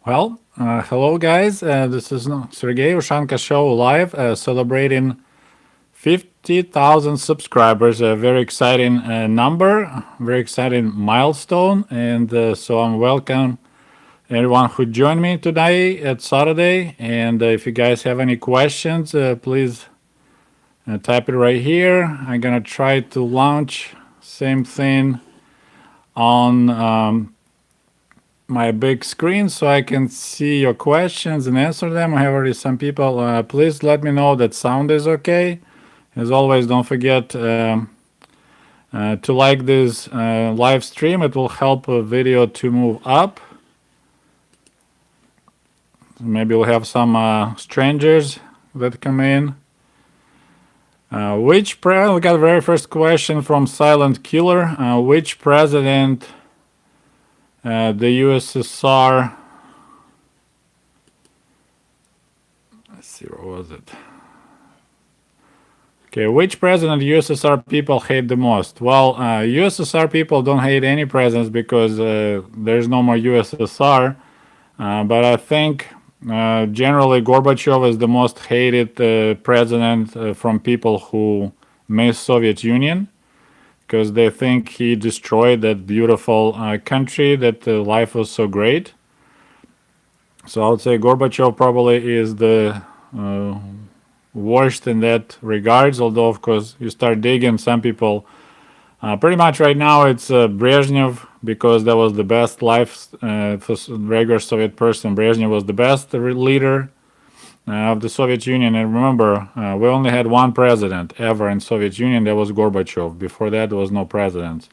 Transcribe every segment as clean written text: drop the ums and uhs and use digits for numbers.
Hello guys. This is Sergey Ushanka Show live, celebrating 50,000 subscribers. A very exciting number, very exciting milestone, and so I'm welcome everyone who joined me today at Saturday. And if you guys have any questions, please type it right here. I'm gonna try to launch same thing on my big screen so I can see your questions and answer them. I have already some people. Please let me know that sound is okay. As always, don't forget to like this live stream. It will help a video to move up. Maybe we'll have some strangers that come in. We got the very first question from Silent Killer. Which president the USSR, let's see, what was it? Okay, which president USSR people hate the most? Well, USSR people don't hate any presidents because there's no more USSR. But I think generally Gorbachev is the most hated president from people who miss Soviet Union, because they think he destroyed that beautiful country, that life was so great. So I would say Gorbachev probably is the worst in that regards, although of course you start digging, some people pretty much right now it's Brezhnev, because that was the best life for regular Soviet person. Brezhnev was the best leader of the Soviet Union. And remember, we only had one president ever in Soviet Union. That was Gorbachev. Before that, there was no presidents.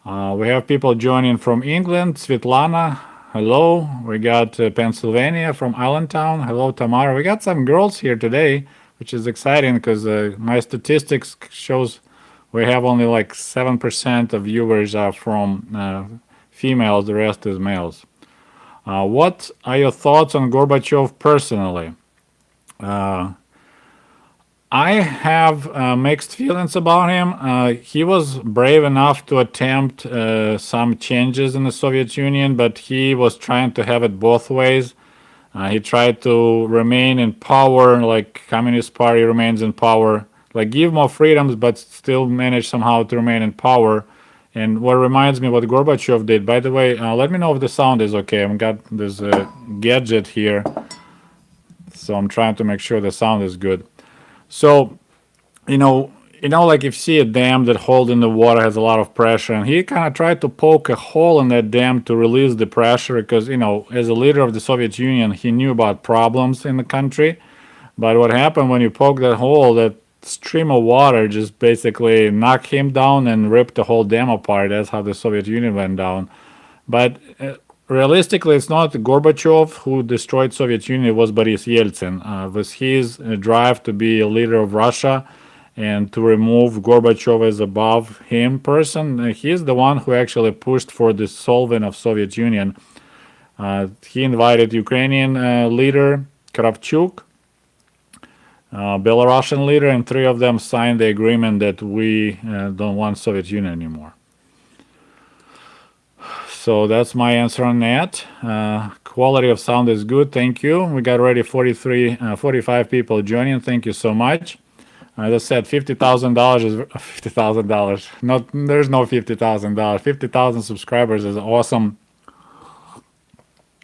We have people joining from England. Svetlana, hello. We got Pennsylvania from Allentown. Hello, Tamara. We got some girls here today, which is exciting because my statistics shows we have only like 7% of viewers are from females. The rest is males. What are your thoughts on Gorbachev personally? I have mixed feelings about him. He was brave enough to attempt some changes in the Soviet Union, but he was trying to have it both ways. He tried to remain in power, like Communist Party remains in power, like give more freedoms, but still manage somehow to remain in power. And what reminds me what Gorbachev did. By the way, let me know if the sound is okay. I've got this gadget here, so I'm trying to make sure the sound is good. So, like if you see a dam that hold in the water has a lot of pressure, and he kind of tried to poke a hole in that dam to release the pressure, because as a leader of the Soviet Union, he knew about problems in the country. But what happened when you poke that hole, that stream of water just basically knocked him down and ripped the whole dam apart. That's how the Soviet Union went down. But realistically, it's not Gorbachev who destroyed Soviet Union. It was Boris Yeltsin. With his drive to be a leader of Russia and to remove Gorbachev as above him person, he's the one who actually pushed for the dissolving of Soviet Union. He invited Ukrainian leader Kravchuk, Belarusian leader, and three of them signed the agreement that we don't want Soviet Union anymore. So that's my answer on that. Quality of sound is good. Thank you. We got already 45 people joining. Thank you so much. As I said, $50,000 is $50,000. Not there's no $50,000. 50,000 subscribers is awesome.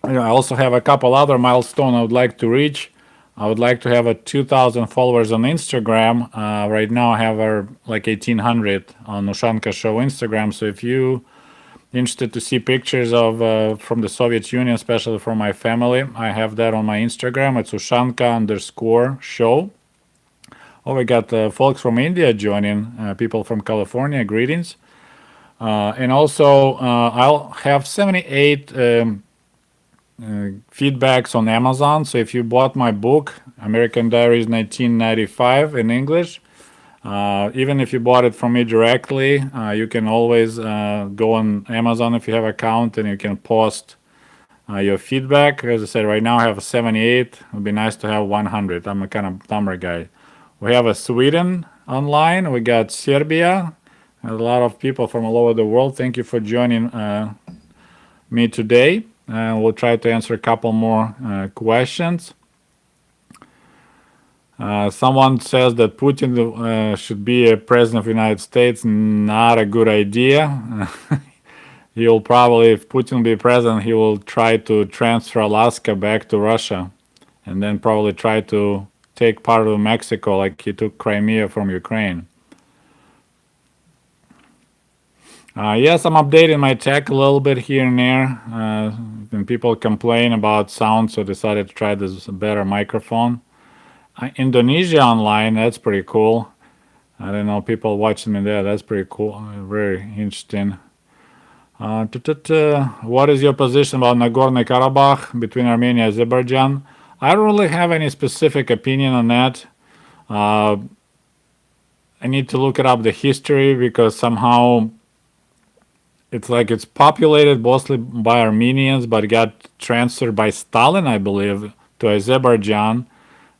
I also have a couple other milestones I would like to reach. I would like to have a 2,000 followers on Instagram. Right now I have like 1,800 on Ushanka Show Instagram. So if you interested to see pictures of from the Soviet Union, especially from my family, I have that on my Instagram. It's Ushanka_show. Oh, we got folks from India joining, people from California. Greetings. And also, I'll have 78 feedbacks on Amazon. So if you bought my book, American Diaries 1995 in English, even if you bought it from me directly, you can always go on Amazon if you have an account, and you can post your feedback. As I said, right now I have 78. It would be nice to have 100. I'm a kind of number guy. We have a Sweden online. We got Serbia. A lot of people from all over the world. Thank you for joining me today. and we'll try to answer a couple more questions. Someone says that Putin should be a president of the United States. Not a good idea. He'll probably, if Putin will be president, he will try to transfer Alaska back to Russia, and then probably try to take part of Mexico like he took Crimea from Ukraine. Yes, I'm updating my tech a little bit here and there. When people complain about sound, so decided to try this better microphone. Indonesia online, that's pretty cool. I don't know, people watching me there, that's pretty cool, very interesting. What is your position about Nagorno-Karabakh between Armenia and Azerbaijan? I don't really have any specific opinion on that. I need to look it up the history because somehow it's like it's populated mostly by Armenians, but it got transferred by Stalin, I believe, to Azerbaijan.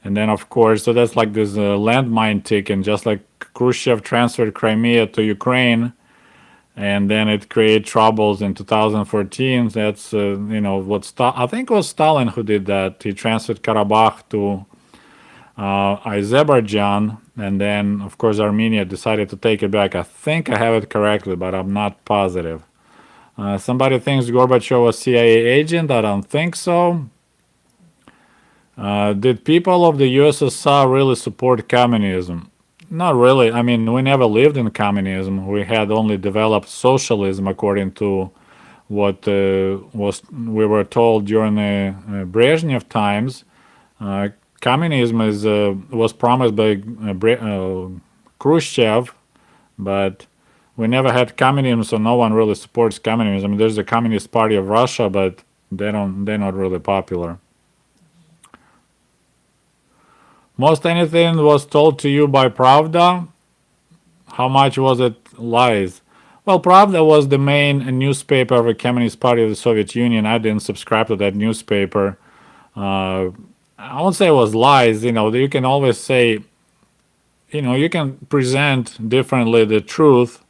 And then, of course, so that's like this landmine ticking, just like Khrushchev transferred Crimea to Ukraine, and then it created troubles in 2014. That's, what I think it was Stalin who did that. He transferred Karabakh to Azerbaijan, and then, of course, Armenia decided to take it back. I think I have it correctly, but I'm not positive. Somebody thinks Gorbachev was CIA agent. I don't think so. Did people of the USSR really support communism? Not really. I mean, we never lived in communism. We had only developed socialism according to what we were told during the Brezhnev times. Communism was promised by Khrushchev, but we never had communism, so no one really supports communism. I mean, there's the Communist Party of Russia, but they're not really popular. Most anything was told to you by Pravda. How much was it lies? Well, Pravda was the main newspaper of the Communist Party of the Soviet Union. I didn't subscribe to that newspaper. I won't say it was lies. You can always say, you can present differently the truth,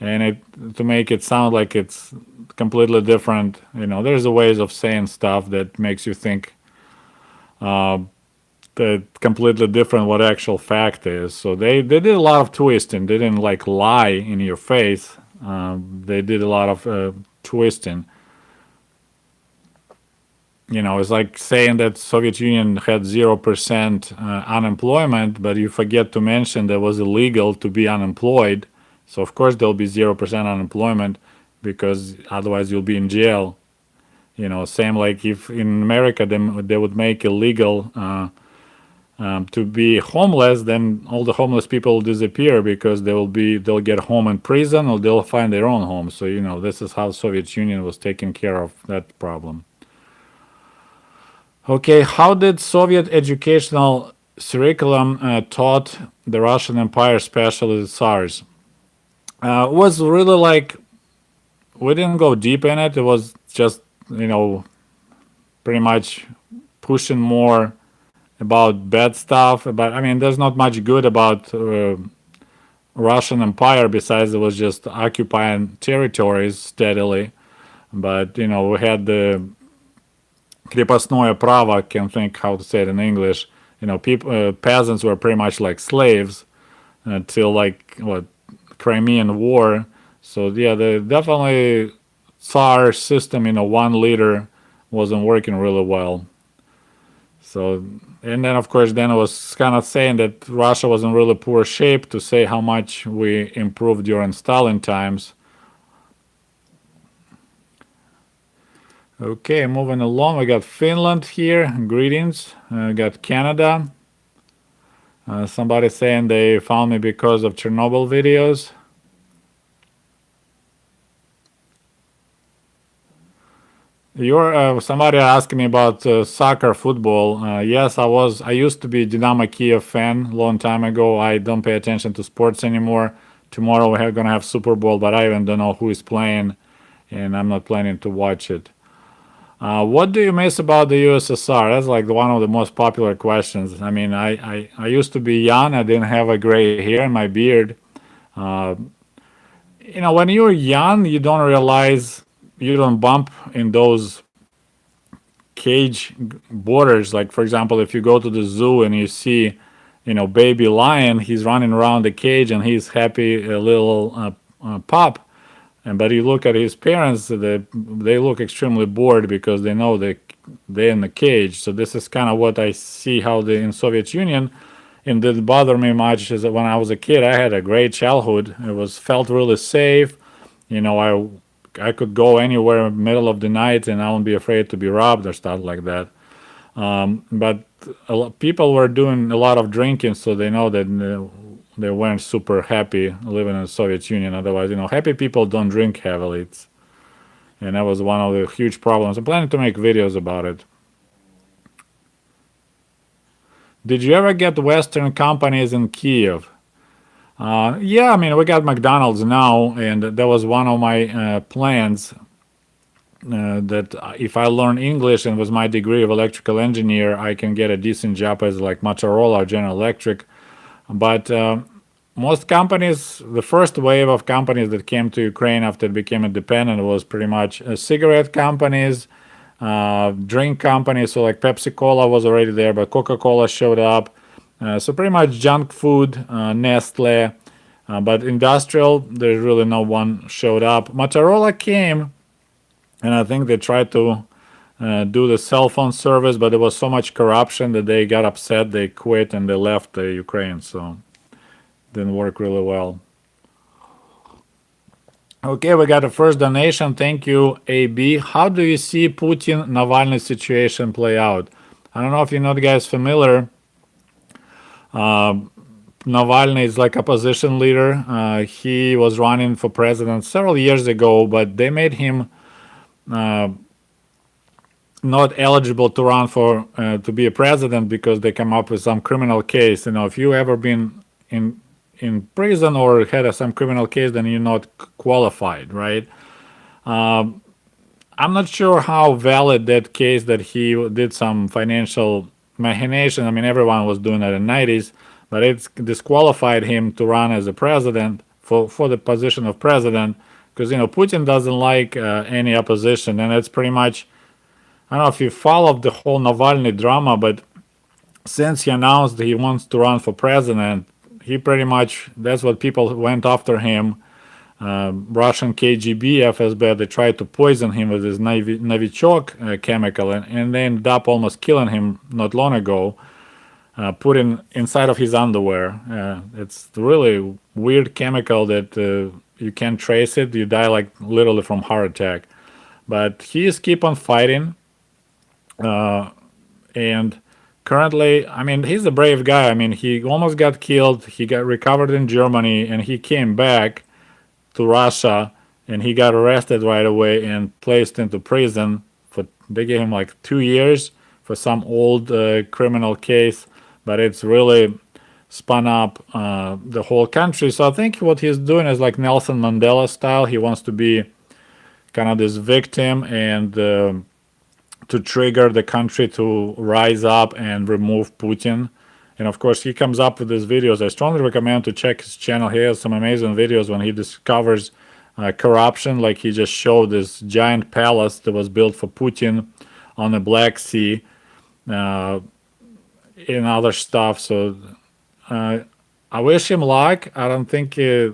and to make it sound like it's completely different. There's a ways of saying stuff that makes you think that completely different what actual fact is. So they did a lot of twisting. They didn't like lie in your face. They did a lot of twisting. It's like saying that Soviet Union had 0% unemployment, but you forget to mention that it was illegal to be unemployed. So of course there'll be 0% unemployment because otherwise you'll be in jail. Same like if in America they would make illegal to be homeless, then all the homeless people will disappear because they'll get home in prison or they'll find their own home. So this is how Soviet Union was taking care of that problem. Okay, how did Soviet educational curriculum taught the Russian Empire, especially the Tsars? It was really like we didn't go deep in it. It was just pretty much pushing more about bad stuff. But I mean, there's not much good about Russian Empire besides it was just occupying territories steadily. But we had the крепостное право, I can't think how to say it in English. People, peasants were pretty much like slaves until Crimean War. So yeah, definitely Tsar system, one leader wasn't working really well. So, and then of course, then it was kind of saying that Russia was in really poor shape to say how much we improved during Stalin times. Okay, moving along, we got Finland here. Greetings. Got Canada. Somebody saying they found me because of Chernobyl videos. Somebody asking me about soccer, football. Yes, I used to be Dynamo Kiev fan a long time ago. I don't pay attention to sports anymore. Tomorrow we're going to have Super Bowl, but I even don't know who is playing, and I'm not planning to watch it. What do you miss about the USSR? That's like one of the most popular questions. I mean, I used to be young. I didn't have a gray hair in my beard. When you're young, you don't realize, you don't bump in those cage borders. Like, for example, if you go to the zoo and you see, baby lion, he's running around the cage and he's happy, a little pup. But you look at his parents, they look extremely bored because they know they're in the cage. So this is kind of what I see how in Soviet Union, and didn't bother me much. Is that when I was a kid, I had a great childhood. Felt really safe. I could go anywhere middle of the night and I wouldn't be afraid to be robbed or stuff like that. But people were doing a lot of drinking, so they know that they weren't super happy living in the Soviet Union. Otherwise, happy people don't drink heavily. And that was one of the huge problems. I'm planning to make videos about it. Did you ever get Western companies in Kiev? Yeah, I mean, we got McDonald's now, and that was one of my plans. That if I learn English and with my degree of electrical engineer, I can get a decent job as like Motorola or General Electric. But most companies, the first wave of companies that came to Ukraine after it became independent was pretty much cigarette companies, drink companies. So like Pepsi Cola was already there, but Coca-Cola showed up. So pretty much junk food, Nestle, but industrial, there's really no one showed up. Motorola came, and I think they tried to do the cell phone service, but there was so much corruption that they got upset, they quit, and they left Ukraine. So didn't work really well. Okay, we got a first donation. Thank you, AB. How do you see Putin Navalny situation play out? I don't know if the guys familiar. Navalny is like opposition leader. He was running for president several years ago, but they made him not eligible to run for to be a president because they come up with some criminal case. If you ever been in prison or had some criminal case, then you're not qualified, right? I'm not sure how valid that case that he did some financial machination. I mean, everyone was doing that in the 90s, but it's disqualified him to run as a president for the position of president because, Putin doesn't like any opposition. And it's pretty much, I don't know if you followed the whole Navalny drama, but since he announced that he wants to run for president, he pretty much, that's what people went after him. Russian KGB, FSB, they tried to poison him with this Novichok chemical, and they ended up almost killing him not long ago, putting inside of his underwear. It's really weird chemical that you can't trace it. You die like literally from heart attack. But he is keep on fighting, and currently, I mean, he's a brave guy. I mean, he almost got killed. He got recovered in Germany, and he came back to Russia, and he got arrested right away and placed into prison. They gave him like 2 years for some old criminal case, but it's really spun up the whole country. So I think what he's doing is like Nelson Mandela style. He wants to be kind of this victim and to trigger the country to rise up and remove Putin. And of course, he comes up with these videos. I strongly recommend to check his channel. He has some amazing videos when he discovers corruption. Like he just showed this giant palace that was built for Putin on the Black Sea and other stuff. So I wish him luck. I don't think, I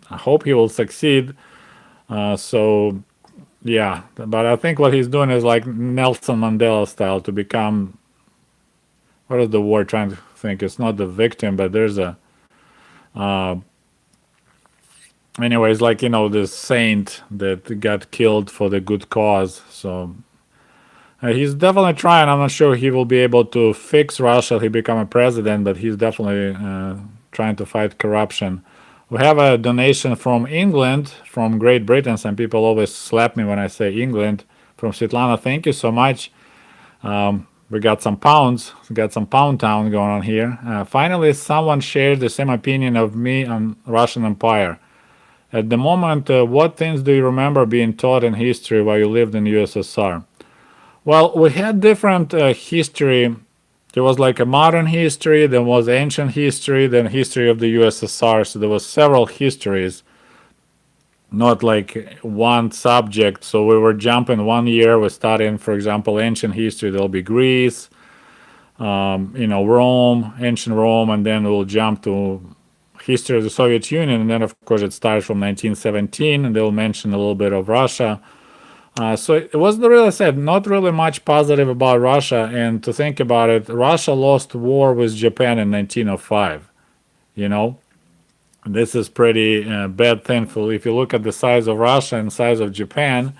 hope he will succeed. So yeah, but I think what he's doing is like Nelson Mandela style to become, what is the word trying to think? It's not the victim, but there's a, anyways, like, this saint that got killed for the good cause. So he's definitely trying. I'm not sure he will be able to fix Russia if he become a president, but he's definitely trying to fight corruption. We have a donation from England, from Great Britain. Some people always slap me when I say England. From Svetlana, thank you so much. We got some pounds. We got some pound town going on here. Finally, someone shared the same opinion of me on Russian Empire. At the moment, what things do you remember being taught in history while you lived in USSR? Well, we had different history. There was like a modern history, there was ancient history, then history of the USSR. So there was several histories. not like one subject. So we were jumping 1 year, we're studying, for example, ancient history, there'll be Greece, Rome, ancient Rome, and then we'll jump to history of the Soviet Union, and then of course it starts from 1917, and they'll mention a little bit of Russia. So it was really said, not really much positive about Russia. And to think about it, Russia lost war with Japan in 1905. You know, this is pretty bad thing. For if you look at the size of Russia and size of Japan,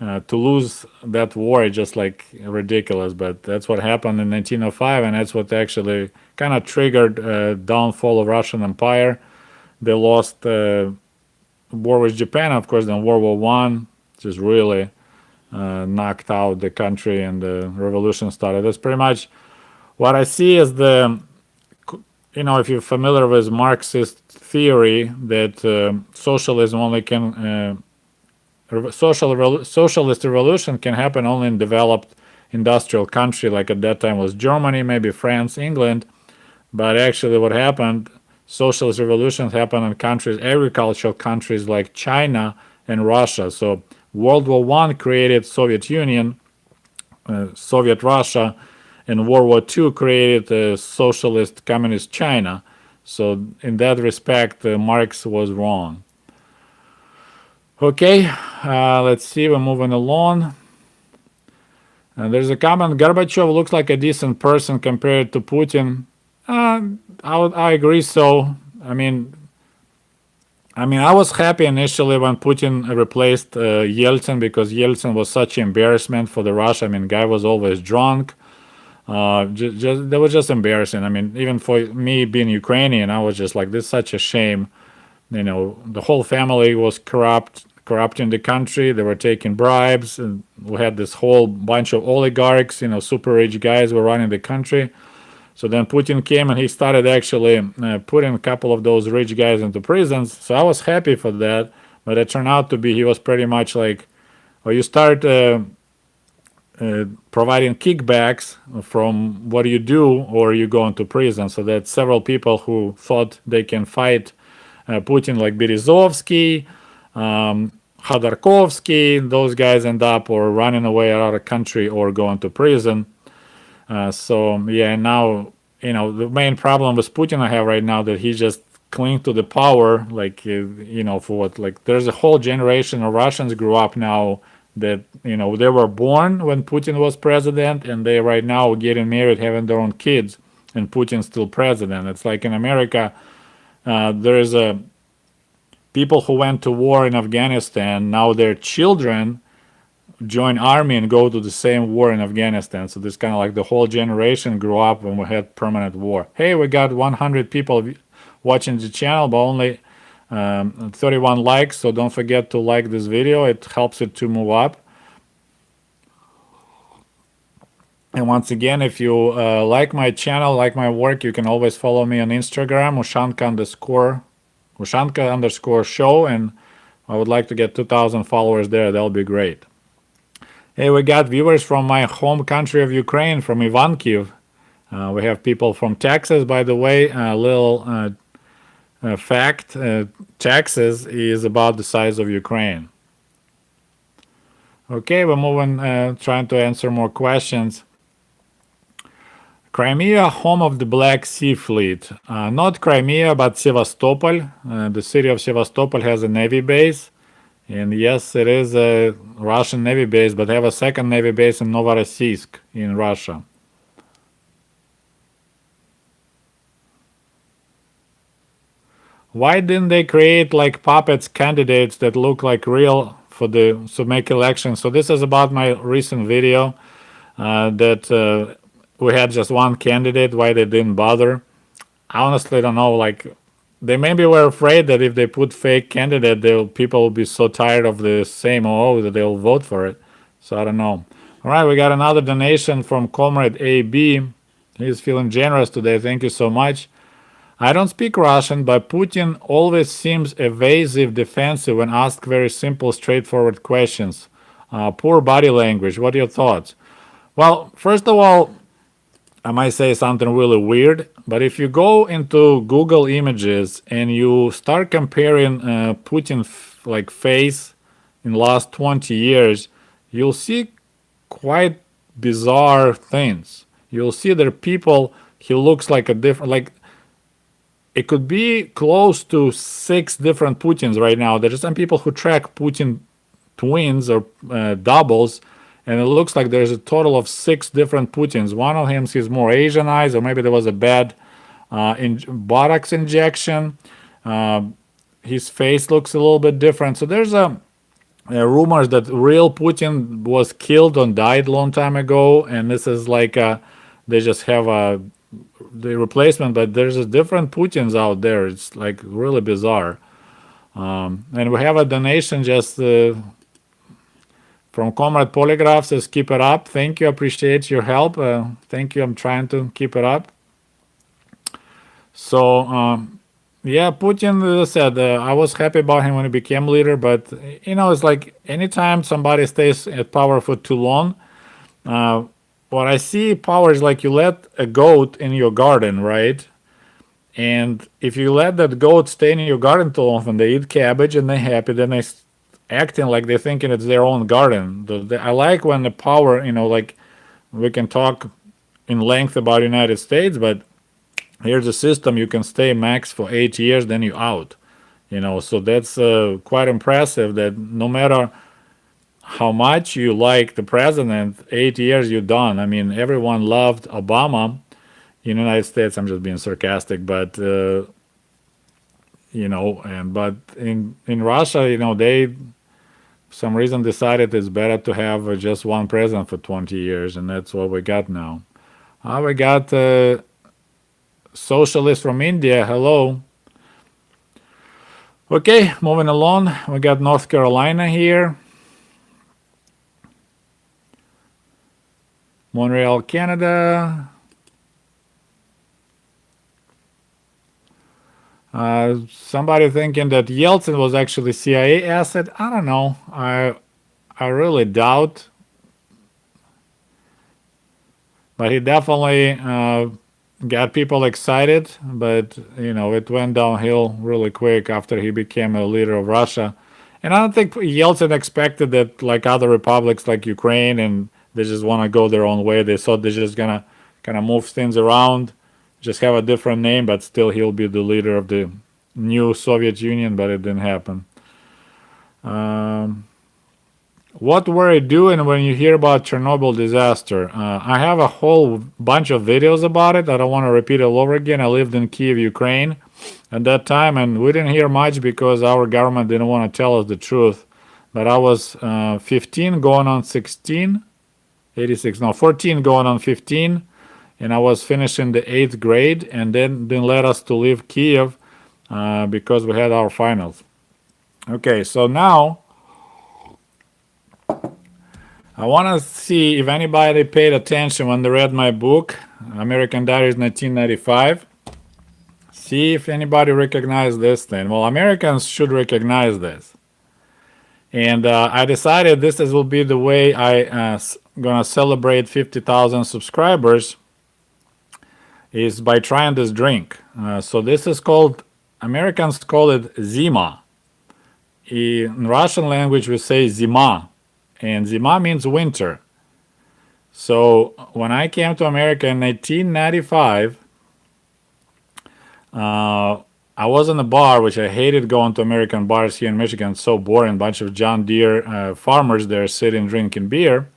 to lose that war is just like ridiculous. But that's what happened in 1905, and that's what actually kind of triggered downfall of Russian Empire. They lost war with Japan, of course. Then World War One just really knocked out the country, and the revolution started. That's pretty much what I see as if you're familiar with Marxist theory, that socialism only can socialist revolution can happen only in developed industrial country, like at that time was Germany, maybe France, England. But actually what happened, socialist revolutions happen in countries, agricultural countries like China and Russia. So World War One created Soviet Union, Soviet Russia, and World War II created socialist communist China. So in that respect, Marx was wrong. Okay, let's see, we're moving along. There's a comment, Gorbachev looks like a decent person compared to Putin. I agree so. I mean, I was happy initially when Putin replaced Yeltsin, because Yeltsin was such an embarrassment for the Russia. I mean, guy was always drunk. That was just embarrassing. I mean, even for me being Ukrainian, I was just like, this is such a shame. The whole family was corrupting the country. They were taking bribes, and we had this whole bunch of oligarchs, super rich guys were running the country. So then Putin came and he started actually putting a couple of those rich guys into prisons. So I was happy for that, but it turned out to be he was pretty much like, well, you start providing kickbacks from what you do, or you go into prison. So that several people who thought they can fight Putin, like Berezovsky, Khodorkovsky, those guys end up or running away out of the country or going to prison. Now, the main problem with Putin I have right now, that he just cling to the power, like, for what, like, there's a whole generation of Russians grew up now that, they were born when Putin was president, and they right now getting married, having their own kids, and Putin's still president. It's like in America, there is people who went to war in Afghanistan, now their children join army and go to the same war in Afghanistan. So this kind of like the whole generation grew up when we had permanent war. Hey, we got 100 people watching the channel, but only 31 likes. So don't forget to like this video. It helps it to move up. And once again, if you like my channel, like my work, you can always follow me on Instagram, Ushanka_show, and I would like to get 2,000 followers there. That'll be great. Hey, we got viewers from my home country of Ukraine, from Ivankiv. We have people from Texas, by the way. A little fact, Texas is about the size of Ukraine. Okay, we're moving, trying to answer more questions. Crimea, home of the Black Sea Fleet. Not Crimea, but Sevastopol. The city of Sevastopol has a Navy base. And yes, it is a Russian Navy base, but they have a second Navy base in Novorossiysk in Russia. Why didn't they create like puppets candidates that look like real to make elections? So this is about my recent video that we had just one candidate, why they didn't bother. I honestly don't know, like, they maybe were afraid that if they put fake candidate, people will be so tired of the same OO that they'll vote for it. So I don't know. All right, we got another donation from Comrade AB. He's feeling generous today. Thank you so much. I don't speak Russian, but Putin always seems evasive, defensive when asked very simple, straightforward questions. Poor body language. What are your thoughts? Well, first of all, I might say something really weird, but if you go into Google Images and you start comparing Putin like face in the last 20 years, you'll see quite bizarre things. You'll see that people, he looks like a different, like it could be close to 6 different Putins right now. There are some people who track Putin twins or doubles, and it looks like there's a total of 6 different Putins. One of him is more Asianized, or maybe there was a bad Botox injection. His face looks a little bit different. So there's rumors that real Putin was killed or died a long time ago, and this is like they just have the replacement, but there's a different Putins out there. It's like really bizarre. And we have a donation just from Comrade Polygraph, says keep it up. Thank you, appreciate your help. Thank you, I'm trying to keep it up. So yeah, Putin, as I said, I was happy about him when he became leader, but it's like anytime somebody stays at power for too long, what I see power is like you let a goat in your garden, right? And if you let that goat stay in your garden too long, they eat cabbage and they're happy, then they acting like they're thinking it's their own garden. I like when the power, like we can talk in length about United States, but here's a system you can stay max for 8 years, then you out. So that's quite impressive that no matter how much you like the president, 8 years you're done. I mean, everyone loved Obama in the United States. I'm just being sarcastic, but but in Russia, they for some reason decided it's better to have just one president for 20 years, and that's what we got now. We got socialist from India. Hello. Okay, moving along. We got North Carolina here. Montreal, Canada. Somebody thinking that Yeltsin was actually CIA asset. I don't know. I really doubt. But he definitely got people excited. But, it went downhill really quick after he became a leader of Russia. And I don't think Yeltsin expected that, like other republics like Ukraine, and they just want to go their own way. They thought they're just going to kind of move things around, just have a different name, but still he'll be the leader of the new Soviet Union, but it didn't happen. What were you doing when you hear about Chernobyl disaster? I have a whole bunch of videos about it. I don't want to repeat it all over again. I lived in Kiev, Ukraine at that time, and we didn't hear much because our government didn't want to tell us the truth. But I was 15 going on 16, 86, no, 14 going on 15, and I was finishing the 8th grade, and then didn't let us to leave Kiev because we had our finals. Okay, so now I want to see if anybody paid attention when they read my book, American Diaries 1995. See if anybody recognized this thing. Well, Americans should recognize this. And I decided this will be the way I gonna celebrate 50,000 subscribers is by trying this drink. So this is called, Americans call it Zima. In Russian language we say Zima, and Zima means winter. So when I came to America in 1995, I was in a bar, which I hated going to American bars here in Michigan. It's so boring. A bunch of John Deere farmers there sitting drinking beer.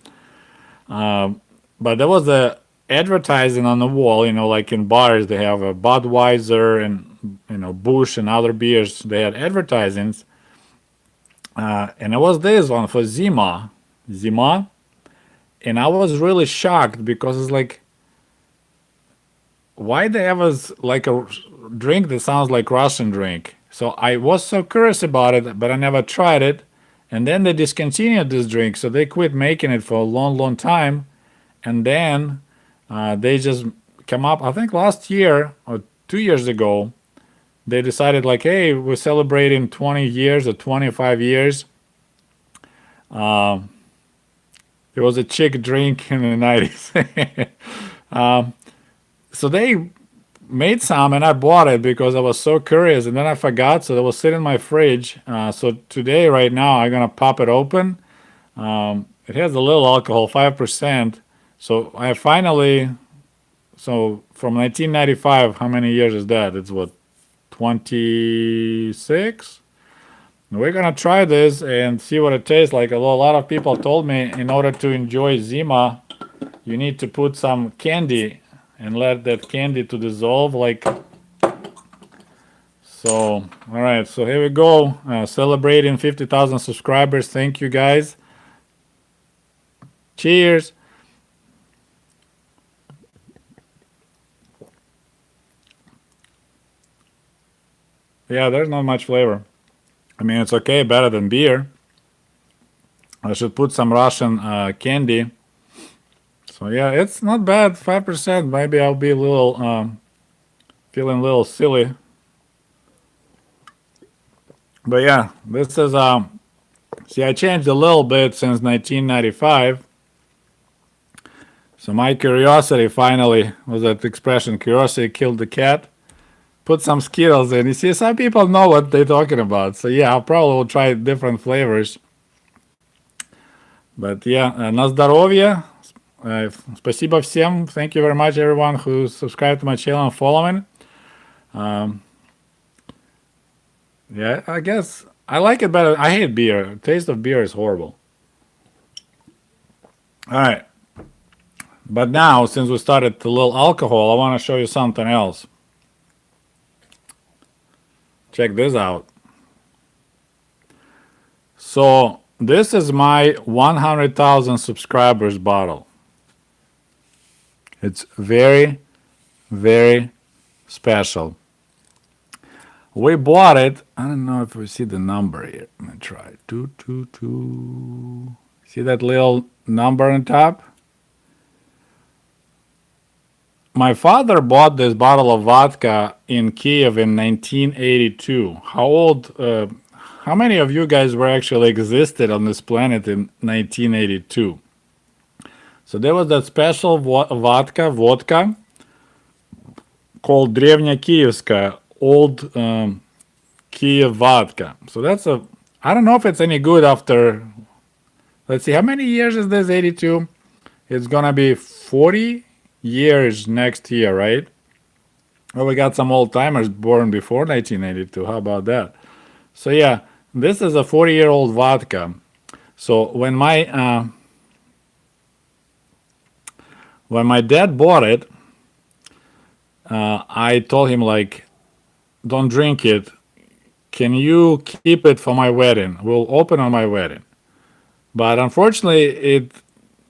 But there was a advertising on the wall, like in bars, they have a Budweiser and, Busch and other beers. They had advertisings. And it was this one for Zima. And I was really shocked because it's like, why they have like a drink that sounds like Russian drink? So I was so curious about it, but I never tried it. And then they discontinued this drink, so they quit making it for a long, long time. And then they just come up, I think last year or 2 years ago, they decided like, hey, we're celebrating 20 years or 25 years. It was a chick drink in the 90s. So they made some and I bought it because I was so curious, and then I forgot, so it was sitting in my fridge. So today, right now, I'm gonna pop it open. It has a little alcohol, 5%. So I finally, so from 1995, how many years is that? It's what, 26? We're gonna try this and see what it tastes like. Although a lot of people told me in order to enjoy Zima, you need to put some candy and let that candy to dissolve, like so. All right, so here we go, celebrating 50,000 subscribers. Thank you guys. Cheers. Yeah, there's not much flavor. I mean, it's okay, better than beer. I should put some Russian candy. So yeah, it's not bad, 5%. Maybe I'll be a little, feeling a little silly. But yeah, this is, see, I changed a little bit since 1995. So my curiosity finally was that expression, curiosity killed the cat. Put some Skittles in. You see, some people know what they're talking about. So yeah, I'll probably will try different flavors. But yeah, на здоровье. Спасибо всем. Thank you very much, everyone who subscribed to my channel and following. Yeah, I guess I like it better. I hate beer. Taste of beer is horrible. All right. But now, since we started the little alcohol, I want to show you something else. Check this out. So this is my 100,000 subscribers bottle. It's very, very special. We bought it. I don't know if we see the number here. Let me try. 222. See that little number on top? My father bought this bottle of vodka in Kiev in 1982. How many of you guys were actually existed on this planet in 1982? So there was that special vodka called Древняя Киевская, old Kiev vodka. So that's I don't know if it's any good after, let's see, how many years is this, 82? It's gonna be 40 years next year, right? Well, we got some old timers born before 1982. How about that? So yeah, this is a 40-year-old vodka. So when my dad bought it, I told him, like, don't drink it. Can you keep it for my wedding? We'll open on my wedding. But unfortunately,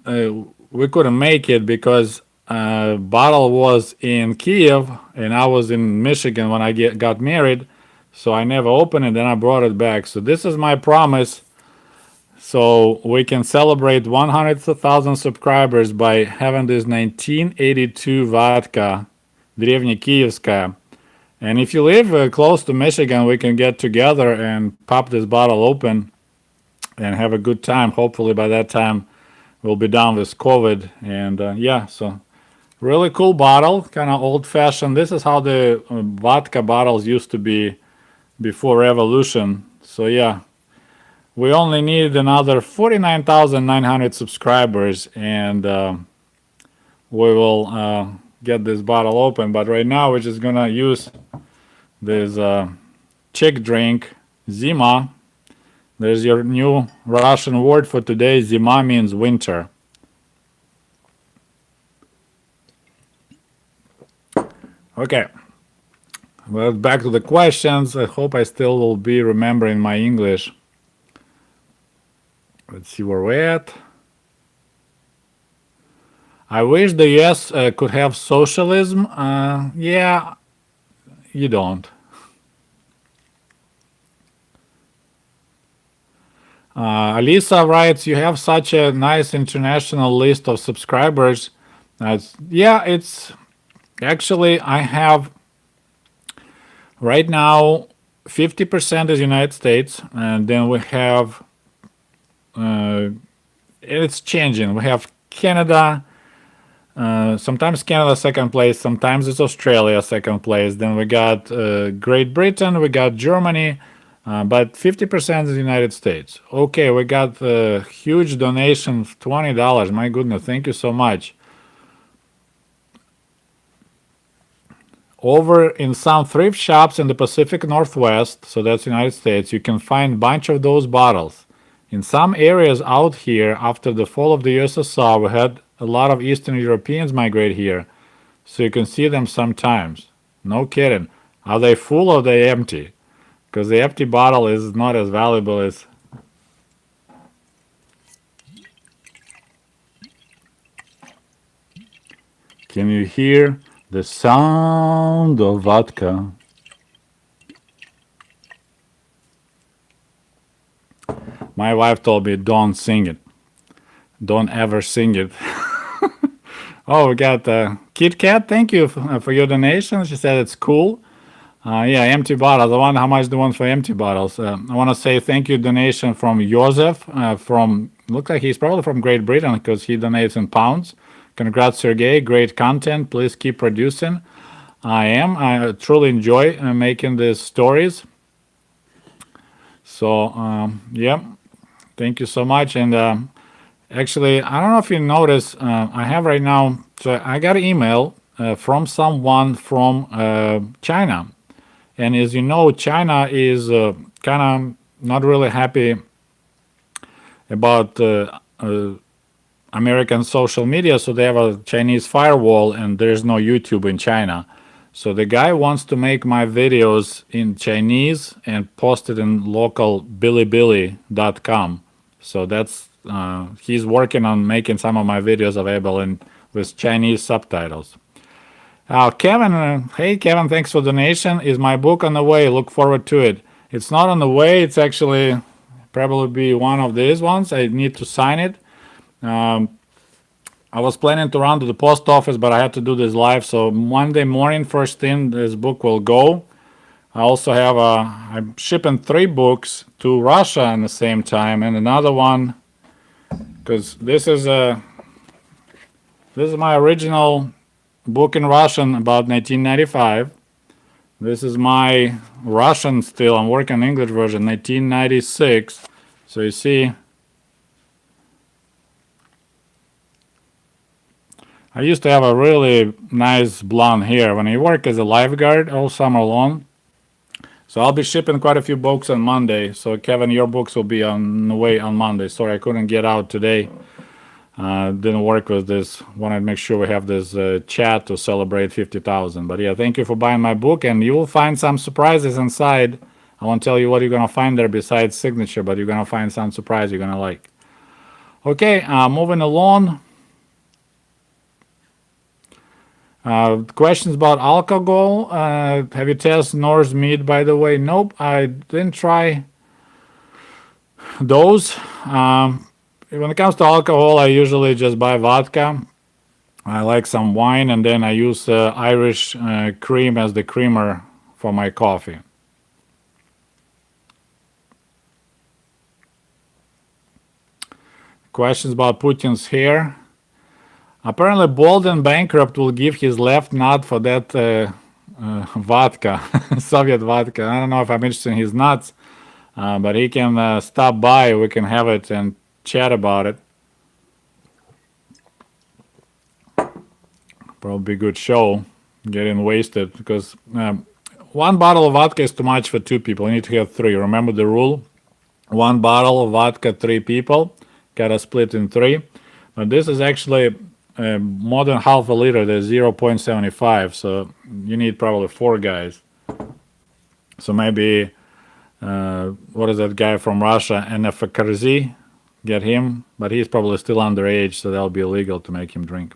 we couldn't make it because bottle was in Kiev and I was in Michigan when I got married, so I never opened it. Then I brought it back. So this is my promise. So we can celebrate 100,000 subscribers by having this 1982 vodka, Древняя Киевская. And if you live close to Michigan, we can get together and pop this bottle open and have a good time. Hopefully by that time we'll be done with COVID. And yeah, so really cool bottle, kind of old-fashioned. This is how the vodka bottles used to be before revolution. So yeah, we only need another 49,900 subscribers and we will get this bottle open. But right now we're just gonna use this chick drink, Zima. There's your new Russian word for today. Zima means winter. Okay, well, back to the questions. I hope I still will be remembering my English. Let's see where we're at. I wish the US could have socialism. Yeah, you don't. Alisa writes, you have such a nice international list of subscribers. Yeah, it's actually, I have right now 50% is United States, and then we have, it's changing. We have Canada, Sometimes Canada second place, sometimes it's Australia second place. Then we got Great Britain, we got Germany, but 50% is the United States. Okay, we got a huge donation of $20. My goodness, thank you so much. Over in some thrift shops in the Pacific Northwest, so that's United States, you can find a bunch of those bottles. In some areas out here, after the fall of the USSR, we had a lot of Eastern Europeans migrate here, so you can see them sometimes. No kidding. Are they full or are they empty? Because the empty bottle is not as valuable as... Can you hear the sound of vodka? My wife told me, don't sing it. Don't ever sing it. Oh, we got Kit Kat. Thank you for your donation. She said it's cool. Yeah, empty bottles. I wonder how much they want for empty bottles. I want to say thank you donation from Joseph from, looks like he's probably from Great Britain because he donates in pounds. Congrats, Sergey. Great content. Please keep producing. I truly enjoy making these stories. So, yeah, thank you so much. And actually, I don't know if you notice, I have right now, so I got an email from someone from China. And as you know, China is kind of not really happy about American social media, so they have a Chinese firewall and there's no YouTube in China. So the guy wants to make my videos in Chinese and post it in local bilibili.com. So that's he's working on making some of my videos available with Chinese subtitles. Kevin, hey Kevin, thanks for donation. Is my book on the way? Look forward to it. It's not on the way. It's actually probably be one of these ones. I need to sign it. I was planning to run to the post office, but I had to do this live. So Monday morning, first thing, this book will go. I also have I'm shipping 3 books to Russia at the same time, and another one, because this is my original book in Russian about 1995. This is my Russian still. I'm working on English version, 1996. So you see, I used to have a really nice blonde hair when I work as a lifeguard all summer long. So I'll be shipping quite a few books on Monday. So Kevin, your books will be on the way on Monday. Sorry, I couldn't get out today. Didn't work with this. Wanted to make sure we have this chat to celebrate 50,000. But yeah, thank you for buying my book, and you will find some surprises inside. I won't tell you what you're gonna find there besides signature, but you're gonna find some surprise you're gonna like. Okay, moving along. Questions about alcohol. Have you tested Norse meat, by the way? Nope, I didn't try those. When it comes to alcohol, I usually just buy vodka. I like some wine, and then I use Irish cream as the creamer for my coffee. Questions about Putin's hair. Apparently, bald and bankrupt will give his left nut for that vodka, Soviet vodka. I don't know if I'm interested in his nuts, but he can stop by. We can have it and chat about it. Probably a good show. Getting wasted because one bottle of vodka is too much for 2 people. You need to have 3. Remember the rule? 1 bottle of vodka, 3 people. Gotta split in 3. But this is actually more than half a liter. There's 0.75, so you need probably 4 guys. So maybe what is that guy from Russia, NFKRZ? Get him, but he's probably still underage, so that'll be illegal to make him drink.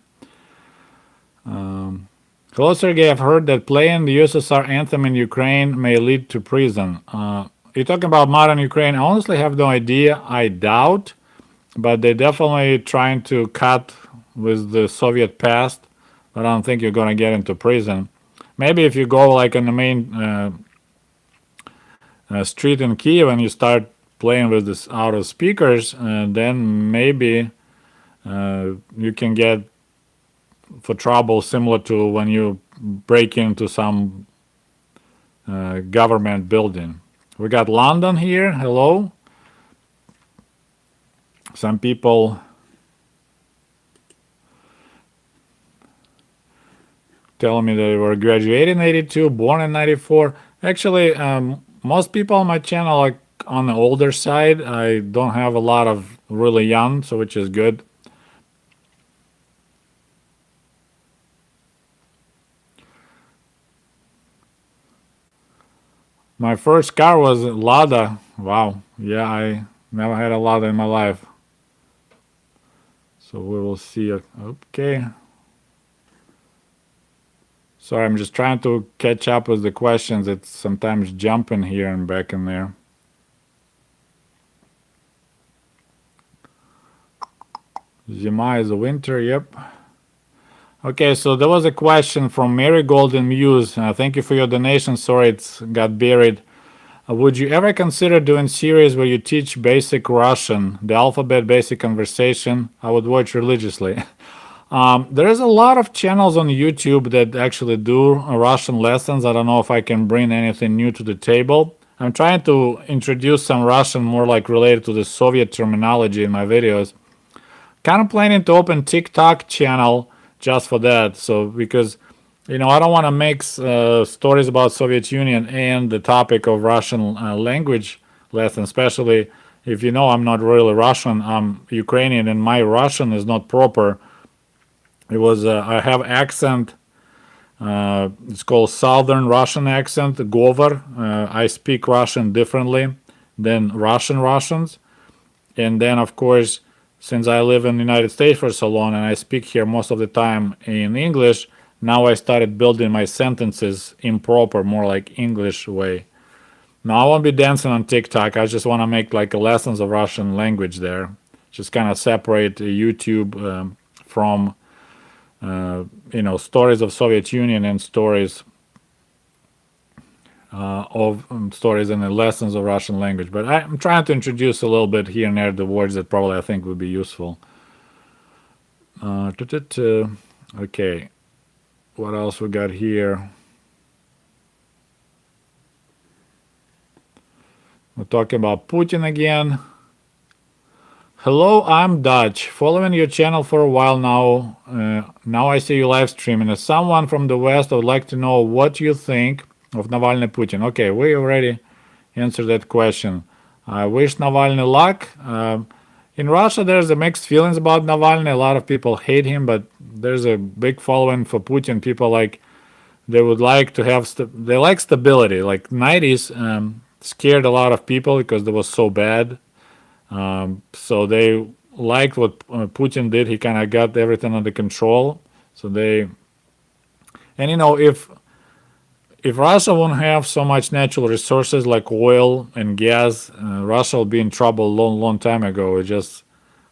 Hello, Sergey. I've heard that playing the USSR anthem in Ukraine may lead to prison. You're talking about modern Ukraine? I honestly have no idea. I doubt, but they're definitely trying to cut with the Soviet past. But I don't think you're going to get into prison. Maybe if you go like on the main street in Kiev and you start playing with this out of speakers, then maybe you can get for trouble, similar to when you break into some government building. We got London here. Hello. Some people telling me that they were graduated in 82, born in 94. Actually, most people on my channel are on the older side. I don't have a lot of really young, so which is good. My first car was a Lada. Wow. Yeah, I never had a Lada in my life. So we will see. Okay. Sorry, I'm just trying to catch up with the questions. It's sometimes jumping here and back in there. Zima is a winter, yep. Okay, so there was a question from Mary Golden Muse. Thank you for your donation. Sorry it's got buried. Would you ever consider doing series where you teach basic Russian, the alphabet, basic conversation? I would watch religiously. There is a lot of channels on YouTube that actually do Russian lessons. I don't know if I can bring anything new to the table. I'm trying to introduce some Russian more like related to the Soviet terminology in my videos. Kind of planning to open TikTok channel just for that. So because I don't want to mix stories about Soviet Union and the topic of Russian language lesson, especially if I'm not really Russian. I'm Ukrainian and my Russian is not proper. It was I have accent. It's called Southern Russian accent, Govor. I speak Russian differently than Russians. And then, of course, since I live in the United States for so long and I speak here most of the time in English, now I started building my sentences in proper, more like English way. Now I won't be dancing on TikTok. I just want to make like lessons of Russian language there. Just kind of separate YouTube from stories of Soviet Union and stories stories and the lessons of Russian language. But I'm trying to introduce a little bit here and there the words that probably I think would be useful. Okay, what else we got here? We're talking about Putin again. Hello, I'm Dutch. Following your channel for a while now. Now I see you live streaming. As someone from the West, I would like to know what you think of Navalny Putin. Okay, we already answered that question. I wish Navalny luck. In Russia, there's a mixed feelings about Navalny. A lot of people hate him, but there's a big following for Putin. People they would like to have they like stability. Like 90s scared a lot of people because it was so bad. So they liked what Putin did. He kind of got everything under control. So if Russia won't have so much natural resources like oil and gas, Russia will be in trouble a long time ago. It just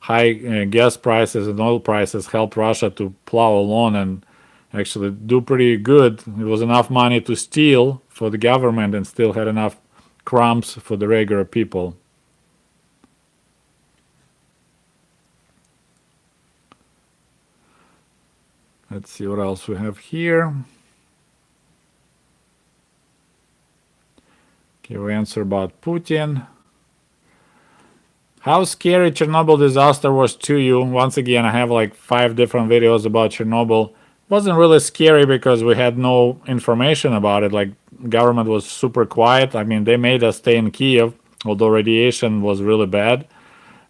high gas prices and oil prices helped Russia to plow along and actually do pretty good. It was enough money to steal for the government and still had enough crumbs for the regular people. Let's see what else we have here. Okay, we answer about Putin. How scary Chernobyl disaster was to you? Once again, I have like 5 different videos about Chernobyl. It wasn't really scary because we had no information about it. Like, government was super quiet. I mean, they made us stay in Kiev, although radiation was really bad.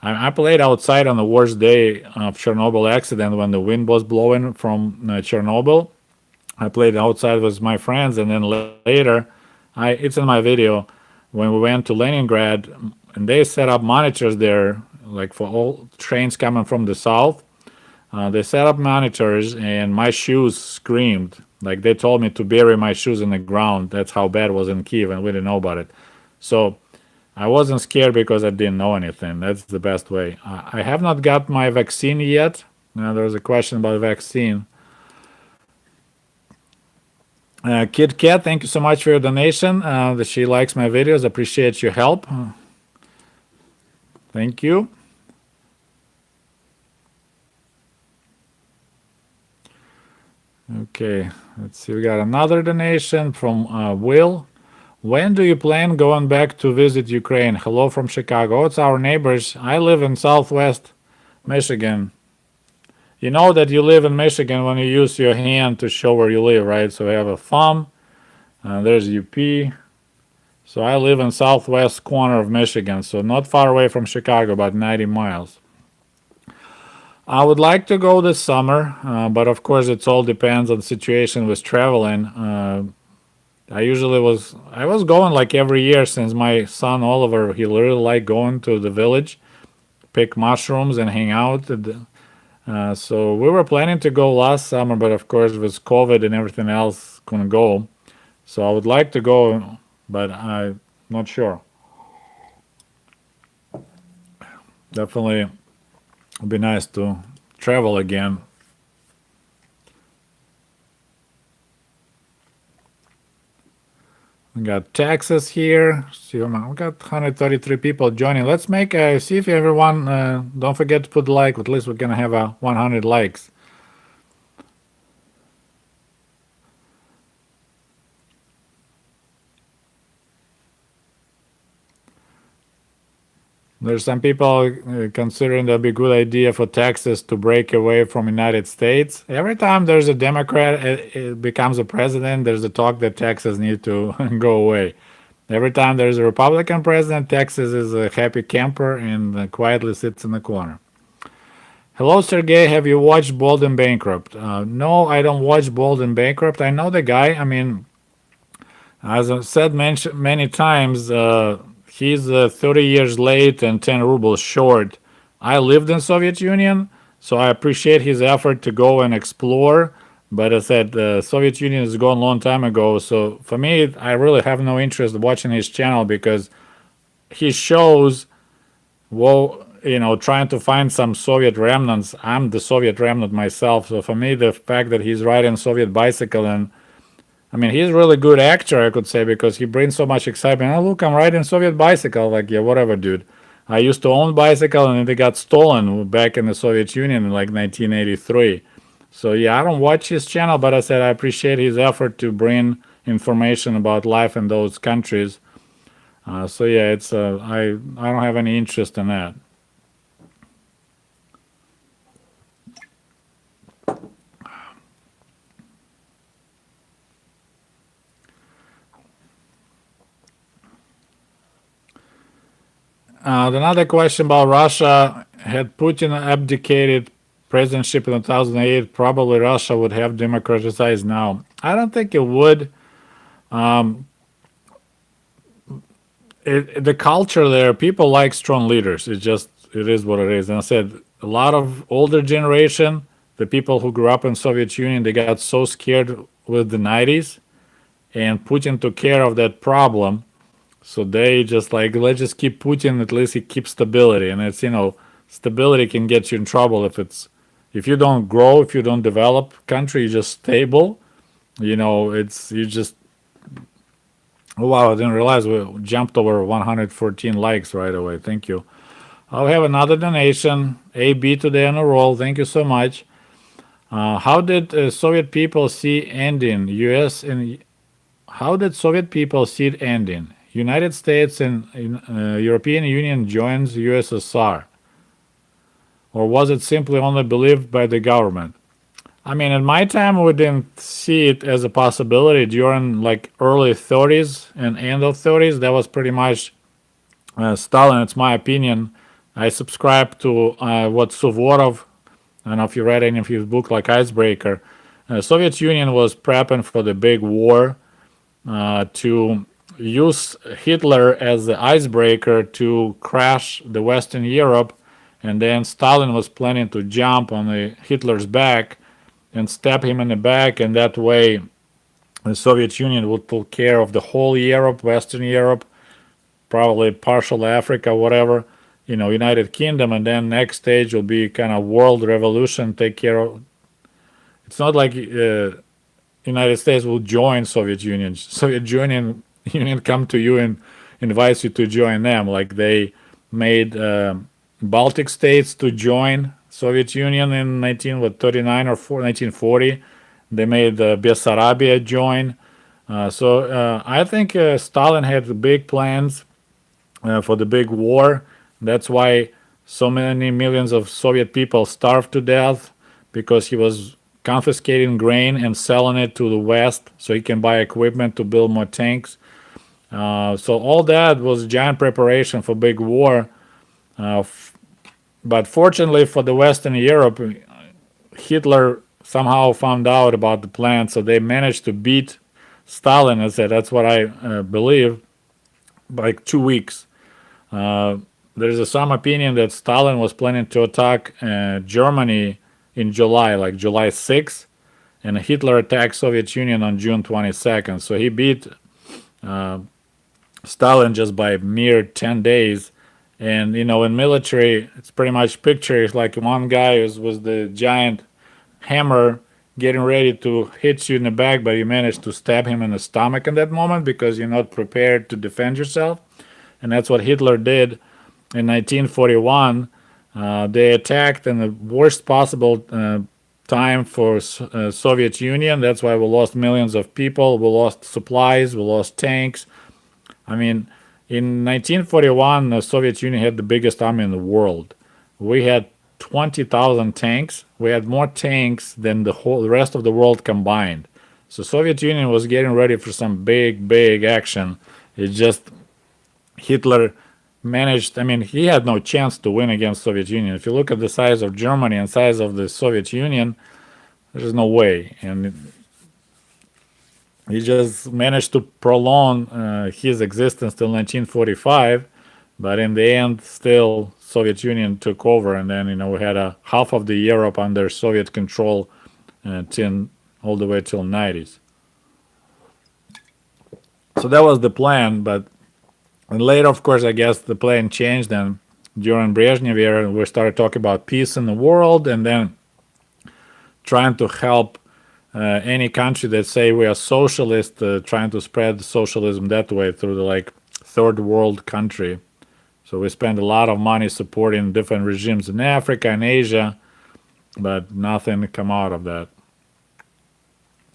I played outside on the worst day of Chernobyl accident when the wind was blowing from Chernobyl. I played outside with my friends, and then later, it's in my video, when we went to Leningrad, and they set up monitors there, like for all trains coming from the south. They set up monitors, and my shoes screamed. Like, they told me to bury my shoes in the ground. That's how bad it was in Kiev, and we didn't know about it. So I wasn't scared because I didn't know anything. That's the best way. I have not got my vaccine yet. There was a question about vaccine. Kid Cat, thank you so much for your donation. She likes my videos. Appreciate your help. Thank you. Okay, let's see. We got another donation from Will. When do you plan going back to visit Ukraine? Hello from Chicago. Oh, it's our neighbors. I live in Southwest Michigan. You know that you live in Michigan when you use your hand to show where you live, right? So we have a thumb. There's UP. So I live in southwest corner of Michigan, so not far away from Chicago, about 90 miles. I would like to go this summer, but of course it all depends on the situation with traveling. I was going like every year since my son Oliver, he really liked going to the village, pick mushrooms and hang out. So we were planning to go last summer, but of course with COVID and everything else, couldn't go. So I would like to go, but I'm not sure. Definitely would be nice to travel again. We got Texas here. See, we got 133 people joining. Let's make a see if everyone. Don't forget to put like. At least we're gonna have a 100 likes. There's some people considering that'd be a good idea for Texas to break away from United States. Every time there's a Democrat it becomes a president, there's a talk that Texas needs to go away. Every time there's a Republican president, Texas is a happy camper and quietly sits in the corner. Hello, Sergey. Have you watched Bold and Bankrupt? No, I don't watch Bold and Bankrupt. I know the guy. I mean, as I've said many times, he's 30 years late and 10 rubles short. I lived in Soviet Union, so I appreciate his effort to go and explore. But as I said, the Soviet Union is gone a long time ago. So for me, I really have no interest in watching his channel because he shows, well, trying to find some Soviet remnants. I'm the Soviet remnant myself. So for me, the fact that he's riding Soviet bicycle and I mean, he's a really good actor, I could say, because he brings so much excitement. Oh, look, I'm riding Soviet bicycle. Like, yeah, whatever, dude. I used to own bicycle, and they got stolen back in the Soviet Union in like 1983. So yeah, I don't watch his channel, but I said I appreciate his effort to bring information about life in those countries. So yeah, it's I don't have any interest in that. Another question about Russia. Had Putin abdicated presidentship in 2008, probably Russia would have democratized now. I don't think it would. The culture there, people like strong leaders. It is what it is. And I said, a lot of older generation, the people who grew up in Soviet Union, they got so scared with the 90s, and Putin took care of that problem. So they just like, let's just keep Putin, at least he keeps stability. And it's, stability can get you in trouble if you don't grow, if you don't develop country, you're just stable. You just, oh wow, I didn't realize we jumped over 114 likes right away. Thank you. I'll have another donation. AB today on a roll. Thank you so much. How did Soviet people see ending? U.S. and how did Soviet people see it ending? United States and European Union joins USSR, or was it simply only believed by the government? I mean, in my time, we didn't see it as a possibility. During like early 30s and end of 30s, that was pretty much Stalin. It's my opinion. I subscribe to what Suvorov. I don't know if you read any of his book, like Icebreaker. Soviet Union was prepping for the big war to use Hitler as the icebreaker to crash the Western Europe, and then Stalin was planning to jump on Hitler's back and stab him in the back, and that way the Soviet Union would take care of the whole Europe, Western Europe, probably partial Africa, whatever, United Kingdom, and then next stage will be kind of world revolution, take care of. It's not like United States will join Soviet Union. Soviet Union come to you and invites you to join them. Like they made Baltic states to join Soviet Union in 1939 or 1940. They made Bessarabia join. I think Stalin had big plans for the big war. That's why so many millions of Soviet people starved to death, because he was confiscating grain and selling it to the West so he can buy equipment to build more tanks. So all that was giant preparation for big war. But fortunately for the Western Europe, Hitler somehow found out about the plan, so they managed to beat Stalin. I said that's what I believe, by like 2 weeks. Uh, there's some opinion that Stalin was planning to attack Germany in July, like July 6th, and Hitler attacked Soviet Union on June 22nd. So he beat Stalin just by mere 10 days. And in military, it's pretty much pictures like one guy was the giant hammer getting ready to hit you in the back, but you managed to stab him in the stomach in that moment because you're not prepared to defend yourself. And that's what Hitler did in 1941. They attacked in the worst possible time for Soviet Union. That's why we lost millions of people. We lost supplies. We lost tanks. I mean, in 1941, the Soviet Union had the biggest army in the world. We had 20,000 tanks. We had more tanks than the rest of the world combined. So Soviet Union was getting ready for some big, big action. It just Hitler managed. I mean, he had no chance to win against Soviet Union. If you look at the size of Germany and size of the Soviet Union, there's no way. And he just managed to prolong his existence till 1945, but in the end, still Soviet Union took over, and then we had a half of the Europe under Soviet control, all the way till 90s. So that was the plan, but and later, of course, I guess the plan changed, and during Brezhnev era, we started talking about peace in the world, and then trying to help any country that say we are socialist, trying to spread socialism that way through the like third world country. So we spend a lot of money supporting different regimes in Africa and Asia, but nothing come out of that.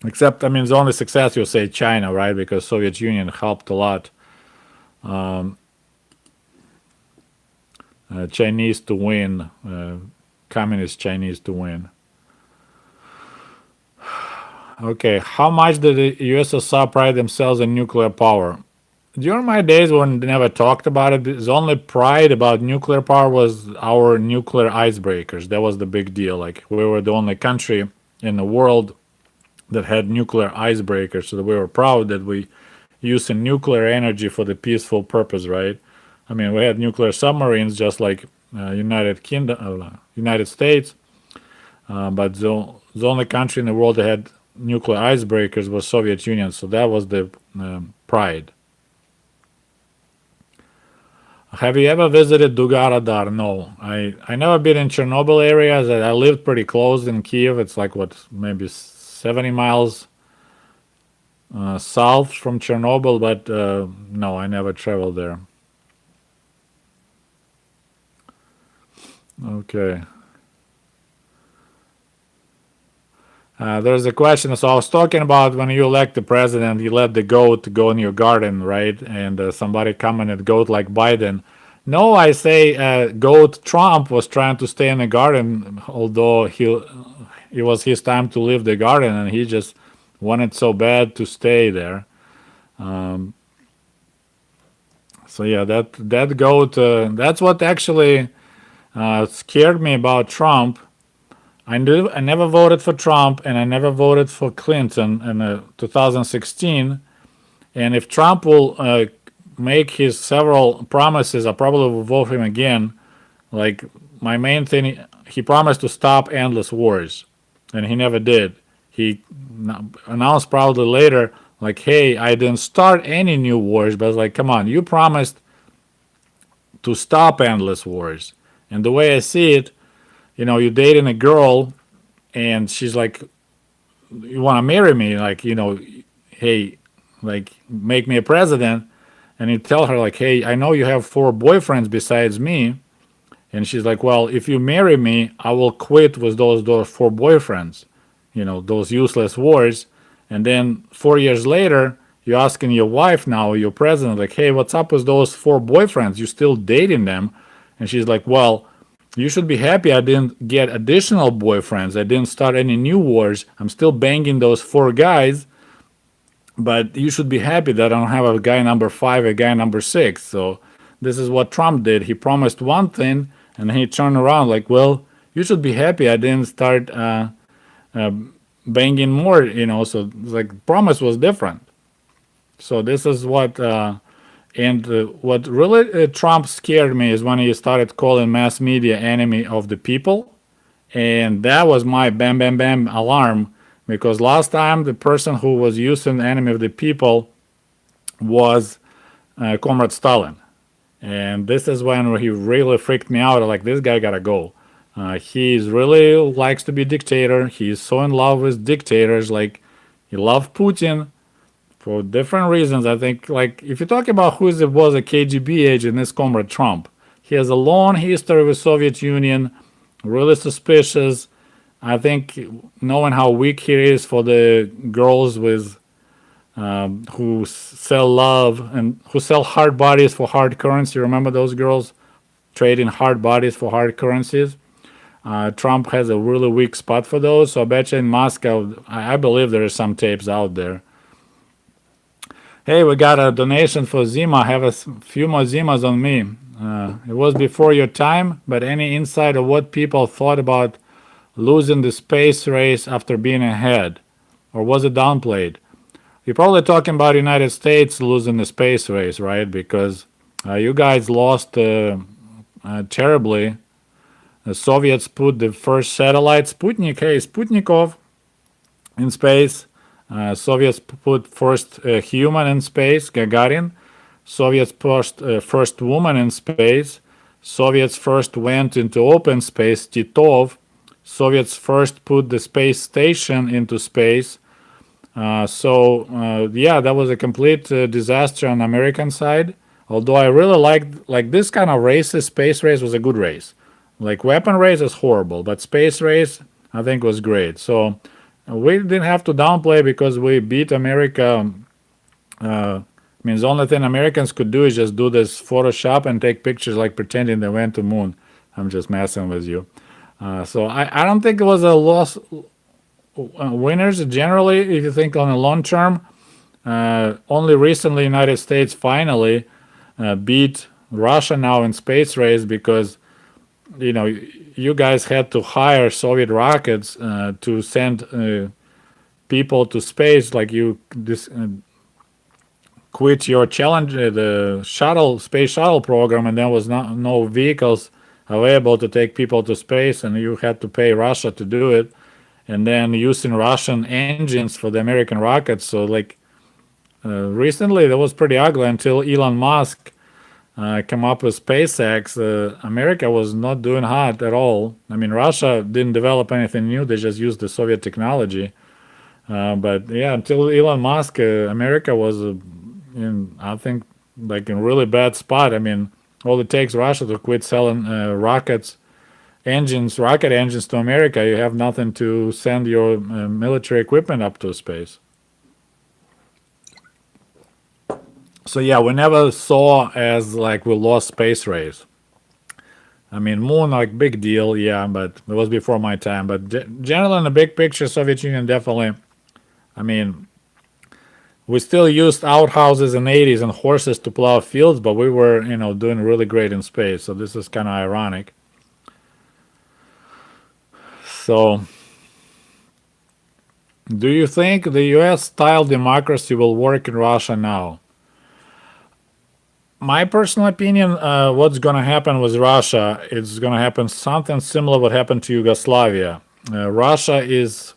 Except, I mean, the only success you'll say China, right? Because Soviet Union helped a lot Chinese to win, communist Chinese to win. Okay, how much did the USSR pride themselves in nuclear power? During my days when they never talked about it, the only pride about nuclear power was our nuclear icebreakers. That was the big deal. Like, we were the only country in the world that had nuclear icebreakers, so that we were proud that we using nuclear energy for the peaceful purpose, right? I mean, we had nuclear submarines just like United States, but the only country in the world that had nuclear icebreakers was Soviet Union, so that was the pride. Have you ever visited Dugaradar? No, I never been in Chernobyl area. I lived pretty close in Kiev. It's like maybe 70 miles south from Chernobyl, but no, I never traveled there. Okay. There's a question. So I was talking about when you elect the president, you let the goat go in your garden, right? And somebody commented, goat like Biden. No, I say goat Trump was trying to stay in the garden, although it was his time to leave the garden, and he just wanted so bad to stay there. So yeah, that goat, that's what actually scared me about Trump. I never voted for Trump, and I never voted for Clinton in 2016. And if Trump will make his several promises, I probably will vote for him again. Like, my main thing, he promised to stop endless wars, and he never did. He announced probably later, like, hey, I didn't start any new wars, but I was like, come on, you promised to stop endless wars. And the way I see it, you're dating a girl, and she's like, you want to marry me? Like, hey, like, make me a president. And you tell her, like, hey, I know you have 4 boyfriends besides me. And she's like, well, if you marry me, I will quit with those 4 boyfriends. those useless wars. And then 4 years later, you're asking your wife now, your president, like, hey, what's up with those 4 boyfriends? You still dating them? And she's like, well, you should be happy I didn't get additional boyfriends. I didn't start any new wars. I'm still banging those 4 guys, but you should be happy that I don't have a guy number 5, a guy number 6. So this is what Trump did. He promised one thing, and then he turned around like, well, you should be happy I didn't start banging more, So like promise was different. So this is what really Trump scared me is when he started calling mass media enemy of the people, and that was my bam bam bam alarm, because last time the person who was using enemy of the people was Comrade Stalin, and this is when he really freaked me out. Like, this guy gotta go. He's really likes to be dictator. He's so in love with dictators. Like, he loved Putin for different reasons. I think, like, if you talk about who was a KGB agent, it's Comrade Trump. He has a long history with Soviet Union, really suspicious. I think, knowing how weak he is for the girls with who sell love and who sell hard bodies for hard currency. Remember those girls trading hard bodies for hard currencies? Trump has a really weak spot for those. So I bet you in Moscow, I believe there are some tapes out there. Hey, we got a donation for Zima. I have a few more Zimas on me. It was before your time, but any insight of what people thought about losing the space race after being ahead? Or was it downplayed? You're probably talking about United States losing the space race, right? Because you guys lost terribly. The Soviets put the first satellite, Sputnikov, in space. Soviets put first human in space, Gagarin. Soviets pushed first woman in space. Soviets first went into open space, Titov. Soviets first put the space station into space. Yeah, that was a complete disaster on the American side. Although I really liked, like, this kind of race, space race was a good race. Like, weapon race is horrible, but space race I think was great. So we didn't have to downplay because we beat America. The only thing Americans could do is just do this Photoshop and take pictures like pretending they went to moon. I'm just messing with you. So I don't think it was a loss. Winners generally, if you think on the long term, only recently United States finally beat Russia now in space race because you guys had to hire Soviet rockets to send people to space. Like, you quit your challenge, the space shuttle program, and there was no vehicles available to take people to space, and you had to pay Russia to do it, and then using Russian engines for the American rockets. So, like, recently that was pretty ugly until Elon Musk came up with SpaceX. America was not doing hot at all. Russia didn't develop anything new. They just used the Soviet technology. But yeah, until Elon Musk, America was, I think, like, in really bad spot. All it takes Russia to quit selling rocket engines to America. You have nothing to send your military equipment up to space. So yeah, we never saw as like we lost space race. Moon, like, big deal, yeah, but it was before my time. But generally, in the big picture, Soviet Union definitely. We still used outhouses in the 80s and horses to plow fields, but we were, doing really great in space. So this is kind of ironic. So, do you think the U.S.-style democracy will work in Russia now? My personal opinion, what's going to happen with Russia, it's going to happen something similar what happened to Yugoslavia. Russia is,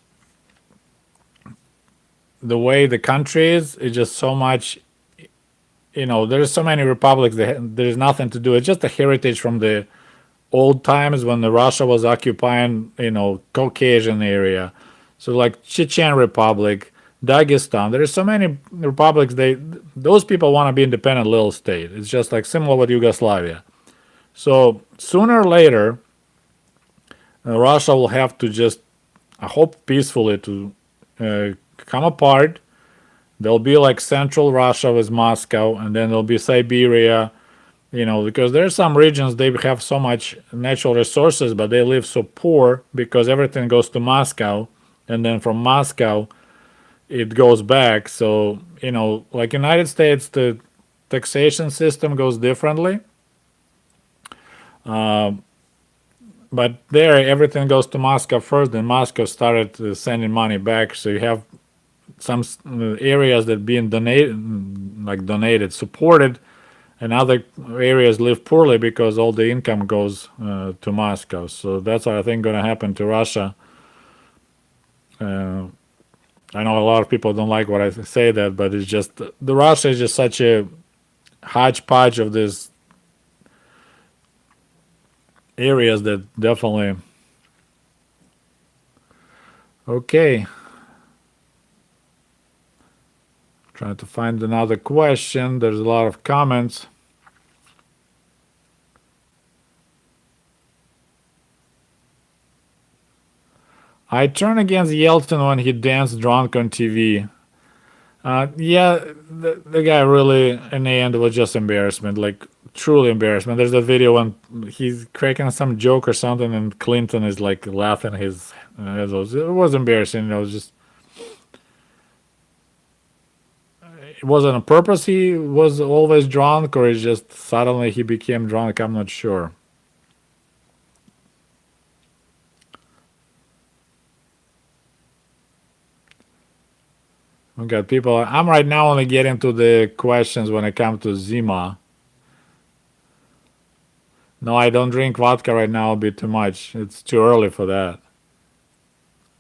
the way the country is, it's just so much, there's so many republics, there's nothing to do. It's just a heritage from the old times when the Russia was occupying, Caucasian area. So, like, Chechen Republic, Dagestan. There are so many republics. Those people want to be independent little state. It's just like similar with Yugoslavia. So sooner or later, Russia will have to just I hope peacefully to come apart. There'll be like central Russia with Moscow, and then there'll be Siberia, because there's some regions they have so much natural resources, but they live so poor because everything goes to Moscow, and then from Moscow it goes back. So, like United States, the taxation system goes differently. But there, everything goes to Moscow first, then Moscow started sending money back. So you have some areas that being donated, supported, and other areas live poorly because all the income goes to Moscow. So that's what I think going to happen to Russia. I know a lot of people don't like what I say that, but it's just the Russia is just such a hodgepodge of these areas that definitely. Okay. Trying to find another question. There's a lot of comments. I turn against Yeltsin when he danced drunk on TV. Yeah, the guy really, in the end, was just embarrassment, like truly embarrassment. There's a video when he's cracking some joke or something, and Clinton is like laughing his head off. It was embarrassing. It was just. It wasn't on purpose. He was always drunk, or it's just suddenly he became drunk. I'm not sure. We got people. I'm right now only getting to the questions when it comes to Zima. No, I don't drink vodka right now. A bit too much. It's too early for that.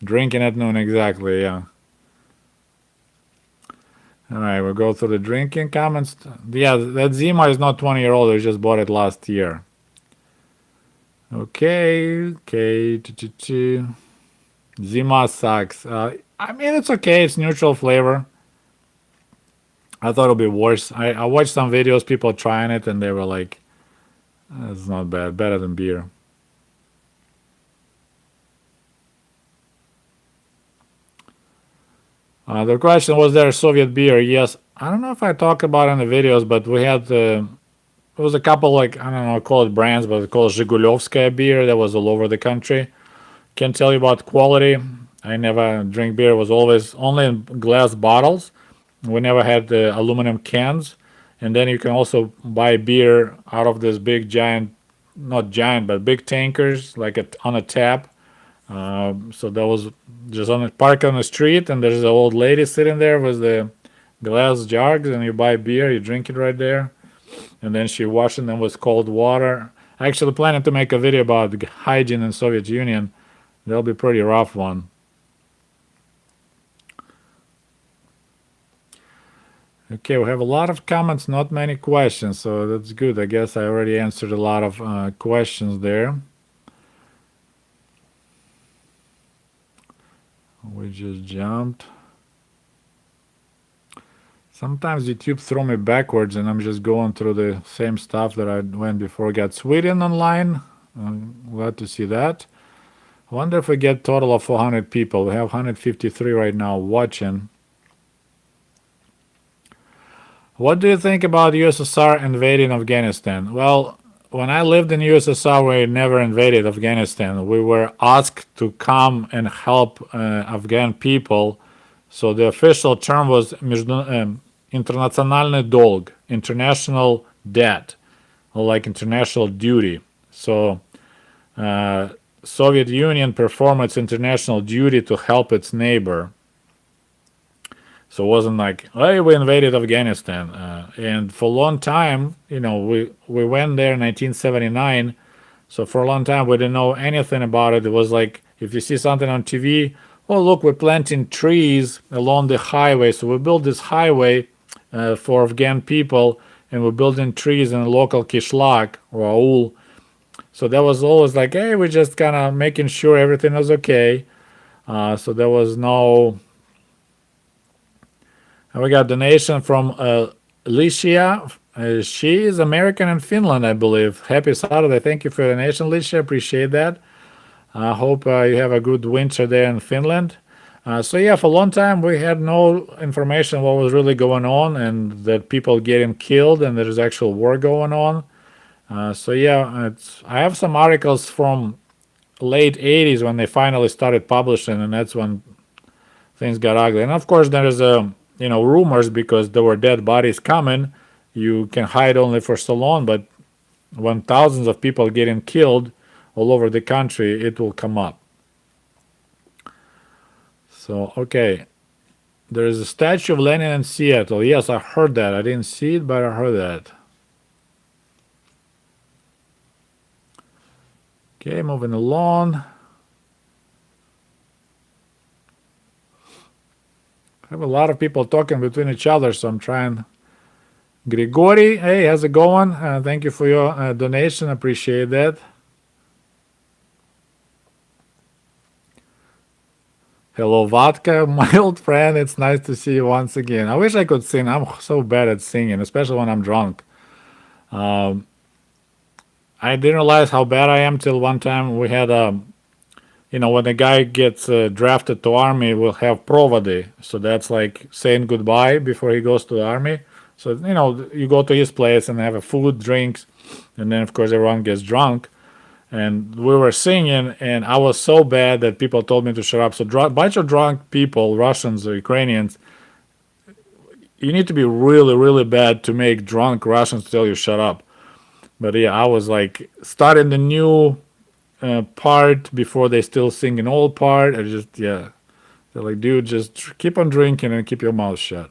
Drinking at noon exactly. Yeah. All right, we'll go through the drinking comments. Yeah, that Zima is not 20-year-old. I just bought it last year. Okay. Zima sucks. I mean, it's okay. It's neutral flavor. I thought it'd be worse. I watched some videos, people trying it, and they were like, it's not bad. Better than beer. The question was there Soviet beer? Yes. I don't know if I talked about it in the videos, but we had, it was a couple, like, I don't know, call it brands, but it's called Zhigulyovskaya beer that was all over the country. Can't tell you about quality. I never drink beer. It was always only in glass bottles. We never had the aluminum cans. And then you can also buy beer out of this big giant, not giant, but big tankers, like on a tap. So that was just on a park on the street, and there's an old lady sitting there with the glass jugs, and you buy beer, you drink it right there, and then she washing them with cold water. Actually planning to make a video about hygiene in Soviet Union. That'll be a pretty rough one. Okay, we have a lot of comments, not many questions, so that's good. I guess I already answered a lot of questions there. We just jumped. Sometimes YouTube throw me backwards and I'm just going through the same stuff that I went before. Got Sweden online. I'm glad to see that. I wonder if we get total of 400 people. We have 153 right now watching. What do you think about USSR invading Afghanistan? Well, when I lived in USSR, we never invaded Afghanistan. We were asked to come and help Afghan people. So the official term was internationalny dolg, international debt, or like international duty. So Soviet Union performed its international duty to help its neighbor. So it wasn't like, hey, we invaded Afghanistan. And for a long time, we went there in 1979. So for a long time, we didn't know anything about it. It was like, if you see something on TV, oh, look, we're planting trees along the highway. So we built this highway for Afghan people, and we're building trees in a local kishlak or aul. So that was always like, hey, we're just kind of making sure everything was okay. So there was no. And we got donation from Alicia. She is American in Finland, I believe. Happy Saturday. Thank you for the donation, Alicia. Appreciate that. I hope you have a good winter there in Finland. So yeah, for a long time we had no information what was really going on, and that people getting killed, and there's actual war going on. So yeah, I have some articles from late 80s when they finally started publishing, and that's when things got ugly. And of course, there's rumors because there were dead bodies coming. You can hide only for so long, but when thousands of people getting killed all over the country, it will come up. So okay, there is a statue of Lenin in Seattle. Yes, I heard that. I didn't see it, but I heard that. Okay, moving along. I have a lot of people talking between each other, so I'm trying. Grigori, hey, how's it going? Thank you for your donation. Appreciate that. Hello, Vodka, my old friend. It's nice to see you once again. I wish I could sing. I'm so bad at singing, especially when I'm drunk. Um, I didn't realize how bad I am till one time we had when a guy gets drafted to army, we'll have provody. So that's like saying goodbye before he goes to the army. So you go to his place and have a food, drinks, and then of course everyone gets drunk. And we were singing, and I was so bad that people told me to shut up. So bunch of drunk people, Russians or Ukrainians, you need to be really, really bad to make drunk Russians tell you shut up. But yeah, I was like starting the new part before they still sing an old part. I just yeah, they're like, dude, just keep on drinking and keep your mouth shut.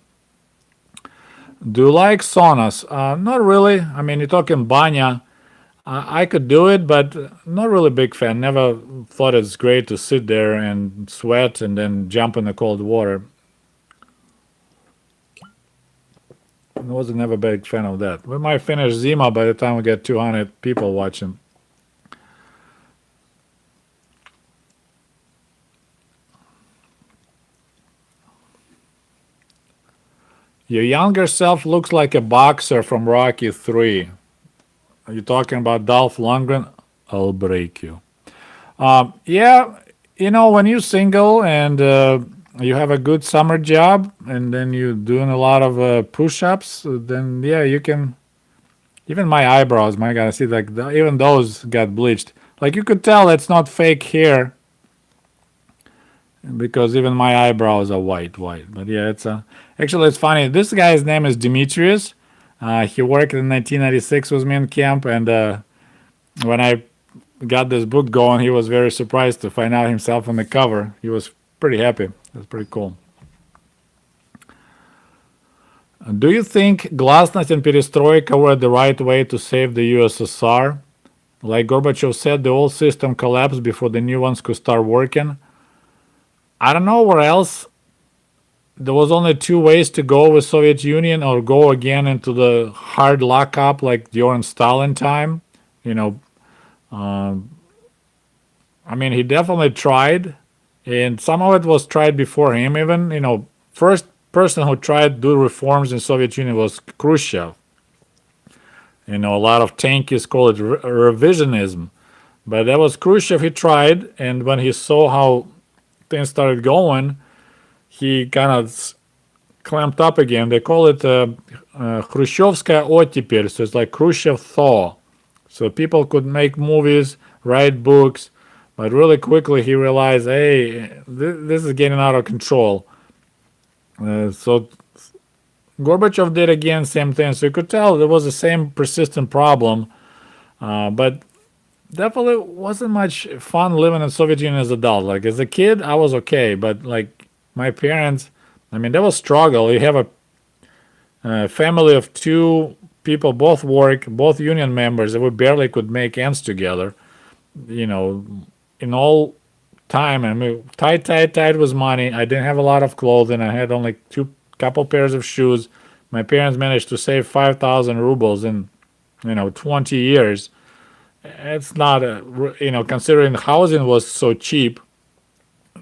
Do you like saunas? Not really. I mean, you're talking banya. I could do it, but not really big fan. Never thought it's great to sit there and sweat and then jump in the cold water. I wasn't never a big fan of that. We might finish Zima by the time we get 200 people watching. Your younger self looks like a boxer from Rocky 3. Are you talking about Dolph Lundgren? I'll break you. Yeah, when you're single and you have a good summer job and then you're doing a lot of push-ups, then yeah, you can. Even my eyebrows, my God, I see like even those got bleached. Like you could tell it's not fake hair because even my eyebrows are white. But yeah, actually it's funny. This guy's name is Demetrius. He worked in 1996 with me in camp, and when I got this book going, he was very surprised to find out himself on the cover. He was pretty happy. That's pretty cool. Do you think glasnost and perestroika were the right way to save the USSR? Like Gorbachev said, the old system collapsed before the new ones could start working. I don't know where else. There was only two ways to go with Soviet Union, or go again into the hard lockup like during Stalin time. You know, I mean, he definitely tried, and some of it was tried before him. Even first person who tried to do reforms in Soviet Union was Khrushchev. A lot of tankies call it revisionism, but that was Khrushchev. He tried, and when he saw how things started going, he kind of clamped up again. They call it Khrushchevskaya ottepelь, so it's like Khrushchev thaw. So people could make movies, write books, but really quickly he realized, hey, this is getting out of control. So Gorbachev did again, same thing. So you could tell there was the same persistent problem, but definitely wasn't much fun living in Soviet Union as an adult. Like as a kid, I was okay, but like my parents, I mean, there was struggle. You have a family of two people, both work, both union members, that we barely could make ends together. In all time, I mean, tight was money. I didn't have a lot of clothing. I had only couple pairs of shoes. My parents managed to save 5,000 rubles in 20 years. It's not considering housing was so cheap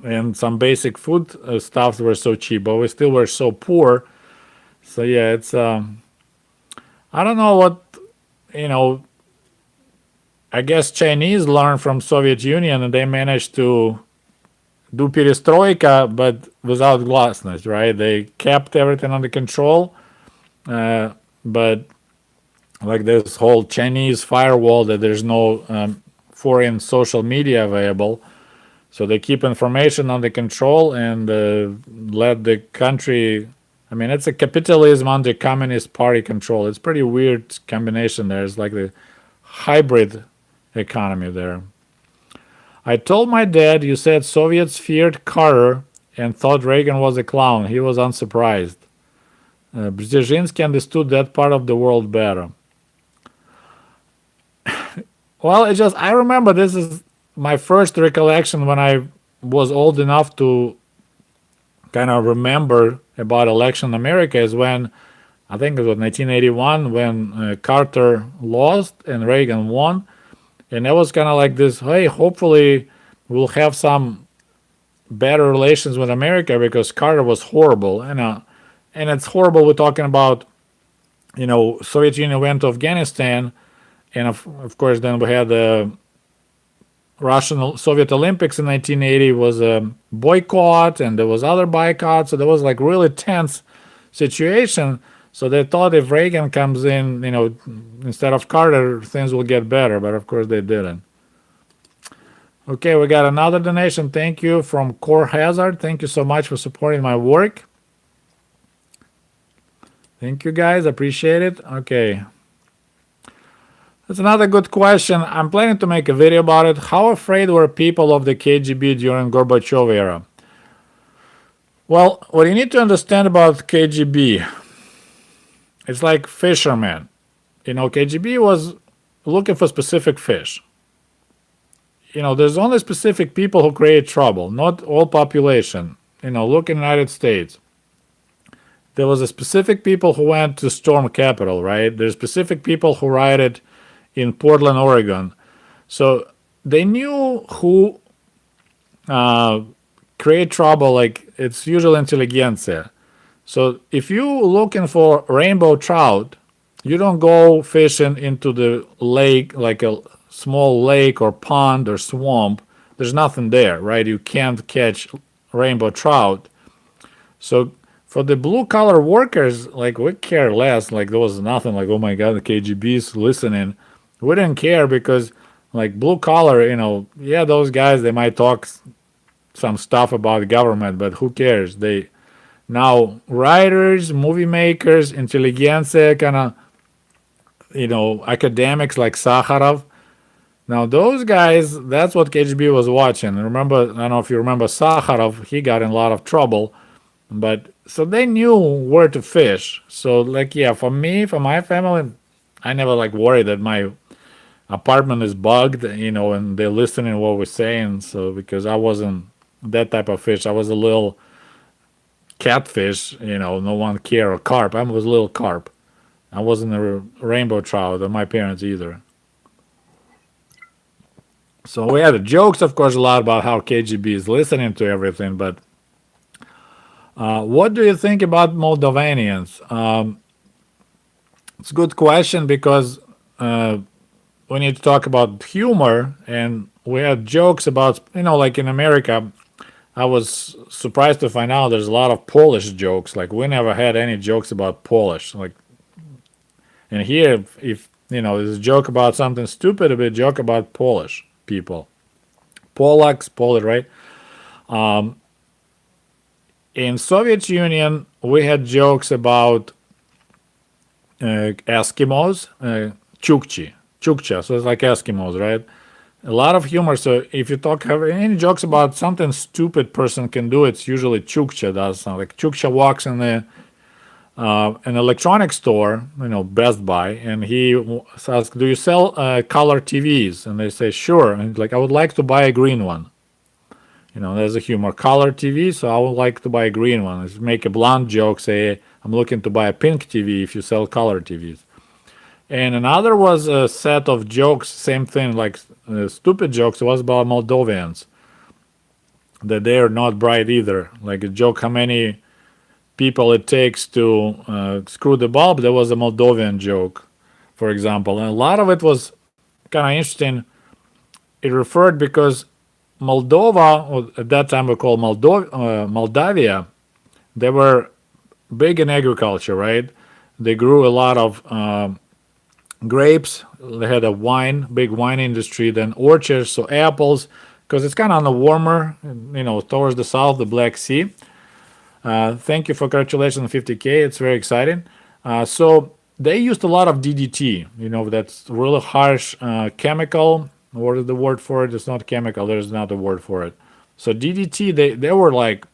and some basic food stuffs were so cheap, but we still were so poor. So yeah, it's I don't know what you know I guess Chinese learned from Soviet Union and they managed to do perestroika, but without glasnost, right? They kept everything under control, but like this whole Chinese firewall that there's no foreign social media available, so they keep information under control and let the country. I mean, it's a capitalism under communist party control. It's pretty weird combination there. It's like the hybrid economy there. I told my dad you said Soviets feared Carter and thought Reagan was a clown. He was unsurprised. Brzezinski understood that part of the world better. Well, it just, I remember this is my first recollection when I was old enough to kind of remember about election in America is when, I think it was 1981, when Carter lost and Reagan won. And it was kind of like this, hey, hopefully we'll have some better relations with America because Carter was horrible. And it's horrible. We're talking about, Soviet Union went to Afghanistan. And of course, then we had the Russian Soviet Olympics in 1980 was a boycott, and there was other boycotts. So there was like really tense situation. So they thought if Reagan comes in, instead of Carter, things will get better. But of course, they didn't. Okay, we got another donation. Thank you from Core Hazard. Thank you so much for supporting my work. Thank you, guys. Appreciate it. Okay. That's another good question. I'm planning to make a video about it. How afraid were people of the KGB during Gorbachev era? Well, what you need to understand about KGB, it's like fishermen. KGB was looking for specific fish. There's only specific people who create trouble, not all population. Look in the United States. There was a specific people who went to storm Capitol, right? There's specific people who rioted in Portland, Oregon. So they knew who create trouble, like it's usually intelligentsia. So if you looking for rainbow trout, you don't go fishing into the lake, like a small lake or pond or swamp. There's nothing there, right? You can't catch rainbow trout. So for the blue collar workers, like we care less. Like there was nothing like, oh my God, the KGB's listening. We didn't care because like blue collar, yeah, those guys, they might talk some stuff about the government, but who cares? Now writers, movie makers, intelligentsia, kind of, academics like Sakharov. Now those guys, that's what KGB was watching. Remember, I don't know if you remember Sakharov, he got in a lot of trouble, but so they knew where to fish. So like, yeah, for me, for my family, I never like worried that my apartment is bugged, and they're listening to what we're saying. So because I wasn't that type of fish, I was a little catfish, no one care, or carp. I was a little carp. I wasn't a rainbow trout, or my parents either. So we had jokes, of course, a lot about how KGB is listening to everything. But what do you think about Moldovanians? It's a good question because we need to talk about humor, and we had jokes about, like in America, I was surprised to find out there's a lot of Polish jokes. Like we never had any jokes about Polish. Like, and here, if there's a joke about something stupid, it'll be a joke about Polish people. Polacks, Polish, right? In Soviet Union, we had jokes about Eskimos, Chukcha, so it's like Eskimos, right? A lot of humor. So if you have any jokes about something stupid person can do, it's usually Chukcha does something. Like Chukcha walks in an electronics store, Best Buy, and he asks, "Do you sell color TVs?" And they say, "Sure." And he's like, "I would like to buy a green one." There's a humor. Color TV, so I would like to buy a green one. Let's make a blunt joke, say, "I'm looking to buy a pink TV if you sell color TVs." And another was a set of jokes, same thing, like stupid jokes. It was about Moldovians, that they are not bright either. Like a joke, how many people it takes to screw the bulb. There was a Moldovan joke, for example. And a lot of it was kind of interesting. It referred because Moldova, or at that time we called Moldavia, they were big in agriculture, right? They grew a lot of grapes. They had a big wine industry, then orchards, so apples, because it's kind of on the warmer, towards the south, the Black Sea. Thank you for congratulations on 50K. It's very exciting. So they used a lot of DDT. That's really harsh chemical. What is the word for it? It's not chemical. There's not a word for it. So DDT, they were like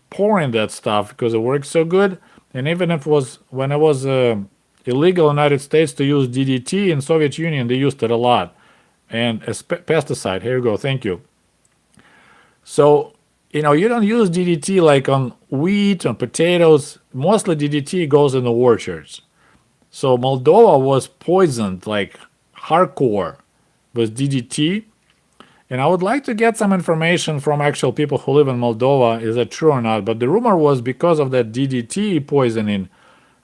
pouring that stuff because it works so good. And even if it was when it was illegal in the United States to use DDT, in Soviet Union they used it a lot. And as pesticide. Here you go. Thank you. So you don't use DDT like on wheat, on potatoes. Mostly DDT goes in the orchards. So Moldova was poisoned like hardcore with DDT. And I would like to get some information from actual people who live in Moldova. Is that true or not? But the rumor was because of that DDT poisoning,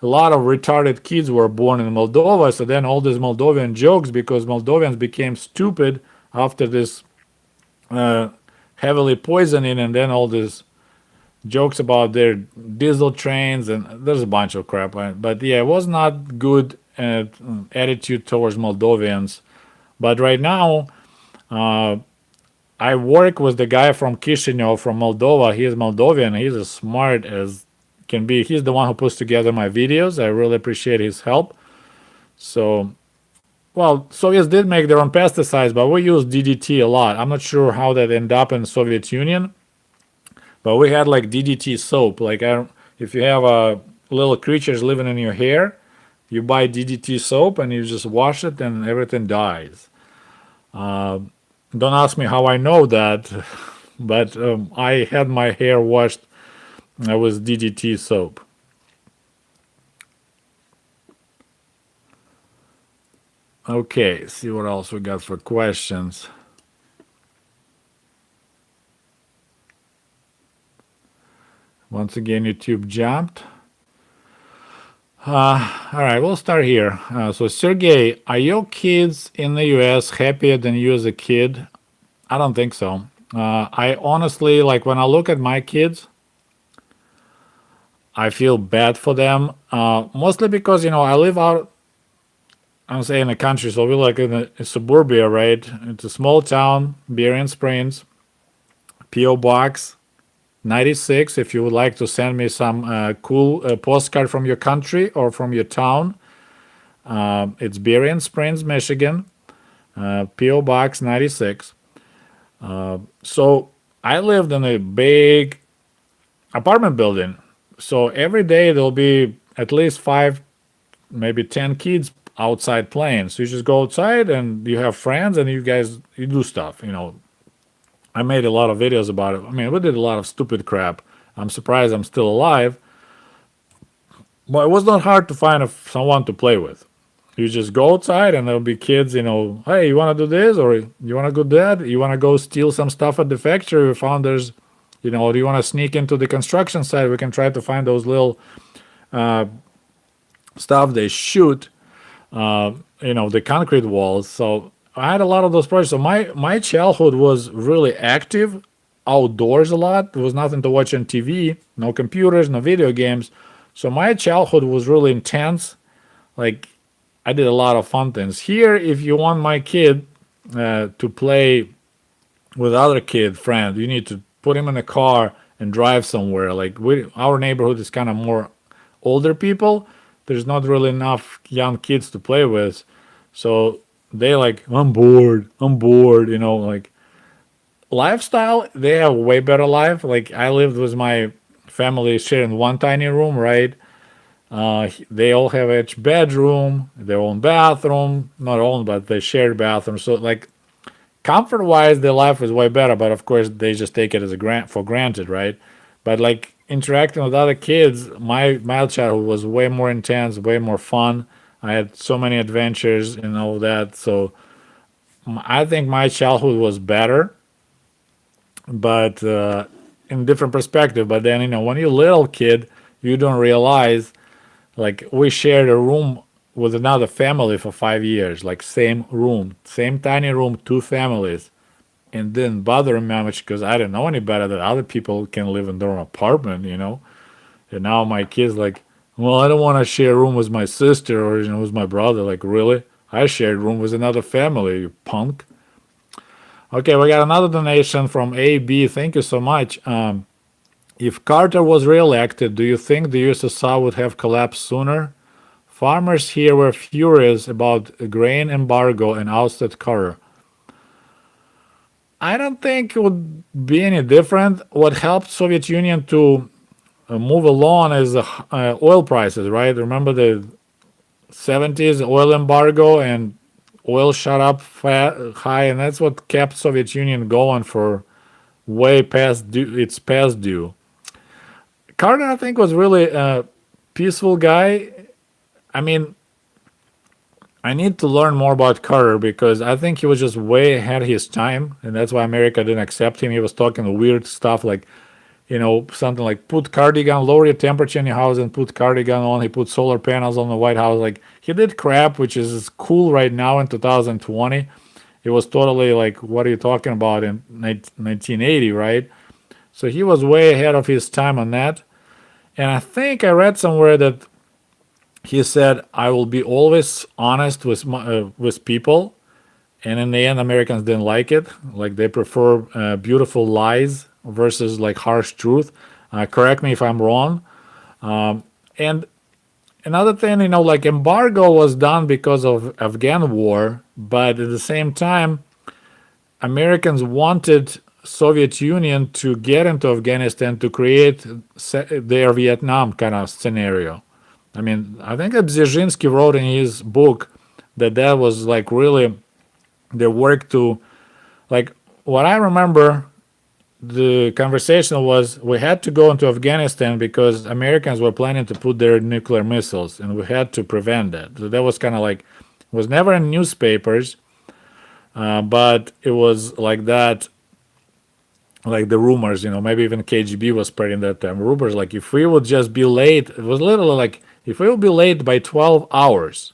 a lot of retarded kids were born in Moldova. So then all these Moldovan jokes, because Moldovans became stupid after this heavily poisoning, and then all these jokes about their diesel trains, and there's a bunch of crap. But yeah, it was not good attitude towards Moldovians. But right now, I work with the guy from Chisinau, from Moldova. He is Moldovan. He's as smart as can be. He's the one who puts together my videos. I really appreciate his help. So, well, Soviets did make their own pesticides, but we use DDT a lot. I'm not sure how that ended up in the Soviet Union, but we had like DDT soap. Like, if you have little creatures living in your hair, you buy DDT soap and you just wash it and everything dies. Don't ask me how I know that, but I had my hair washed with DDT soap. Okay, see what else we got for questions. Once again, YouTube jumped. All right, we'll start here. So, Sergey, are your kids in the US happier than you as a kid? I don't think so. I honestly, like, when I look at my kids, I feel bad for them. Mostly because, I live out, I'm saying in the country, so we like in a suburbia, right? It's a small town, Berrien Springs, P.O. Box 96. If you would like to send me some cool postcard from your country or from your town, it's Berrien Springs, Michigan, P.O. Box 96. So I lived in a big apartment building. So every day there'll be at least 5, maybe 10 kids outside playing. So you just go outside and you have friends and you do stuff. I made a lot of videos about it. I mean, we did a lot of stupid crap. I'm surprised I'm still alive. But it was not hard to find someone to play with. You just go outside and there'll be kids, hey, you want to do this? Or you want to do that? You want to go steal some stuff at the factory? We found do you want to sneak into the construction site? We can try to find those little stuff they shoot, the concrete walls. So I had a lot of those projects. So my childhood was really active, outdoors a lot. There was nothing to watch on TV, no computers, no video games. So my childhood was really intense. Like, I did a lot of fun things. Here, if you want my kid to play with other friends, you need to put him in a car and drive somewhere. Like, our neighborhood is kind of more older people. There's not really enough young kids to play with. So they like, I'm bored, like lifestyle. They have way better life. Like, I lived with my family sharing one tiny room, right? They all have each bedroom, their own bathroom, not own, but they shared bathroom. So like comfort wise, their life is way better. But of course, they just take it as for granted, right? But like interacting with other kids, my childhood was way more intense, way more fun. I had so many adventures and all that. So I think my childhood was better, but in different perspective. But then when you're a little kid, you don't realize. Like, we shared a room with another family for 5 years, like same room, same tiny room, two families, and didn't bother me much because I didn't know any better that other people can live in their own apartment, you know. And now my kids like, well, I don't want to share a room with my sister or with my brother. Like, really? I shared room with another family, you punk. Okay, we got another donation from AB. Thank you so much. If Carter was reelected, do you think the USSR would have collapsed sooner? Farmers here were furious about a grain embargo and ousted Carter. I don't think it would be any different. What helped Soviet Union to move along is the oil prices, right? Remember the 70s oil embargo and oil shot up high, and that's what kept Soviet Union going for way past due, its past due. Carter, I think, was really a peaceful guy. I mean, I need to learn more about Carter because I think he was just way ahead of his time, and that's why America didn't accept him. He was talking weird stuff like, something like put cardigan, lower your temperature in your house and put cardigan on. He put solar panels on the White House. Like, he did crap, which is cool right now in 2020. It was totally like, what are you talking about in 1980, right? So he was way ahead of his time on that. And I think I read somewhere that he said, I will be always honest with people. And in the end, Americans didn't like it. Like, they prefer beautiful lies versus like harsh truth. Correct me if I'm wrong. And another thing, like embargo was done because of Afghan war, but at the same time, Americans wanted Soviet Union to get into Afghanistan to create their Vietnam kind of scenario. I mean, I think Brzezinski wrote in his book that was like really the work to, like, what I remember, the conversation was we had to go into Afghanistan because Americans were planning to put their nuclear missiles, and we had to prevent that. So that was kind of like, it was never in newspapers, but it was like that, like the rumors, maybe even KGB was spreading that time. Rumors like if we would just be late, it was literally like if we will be late by 12 hours,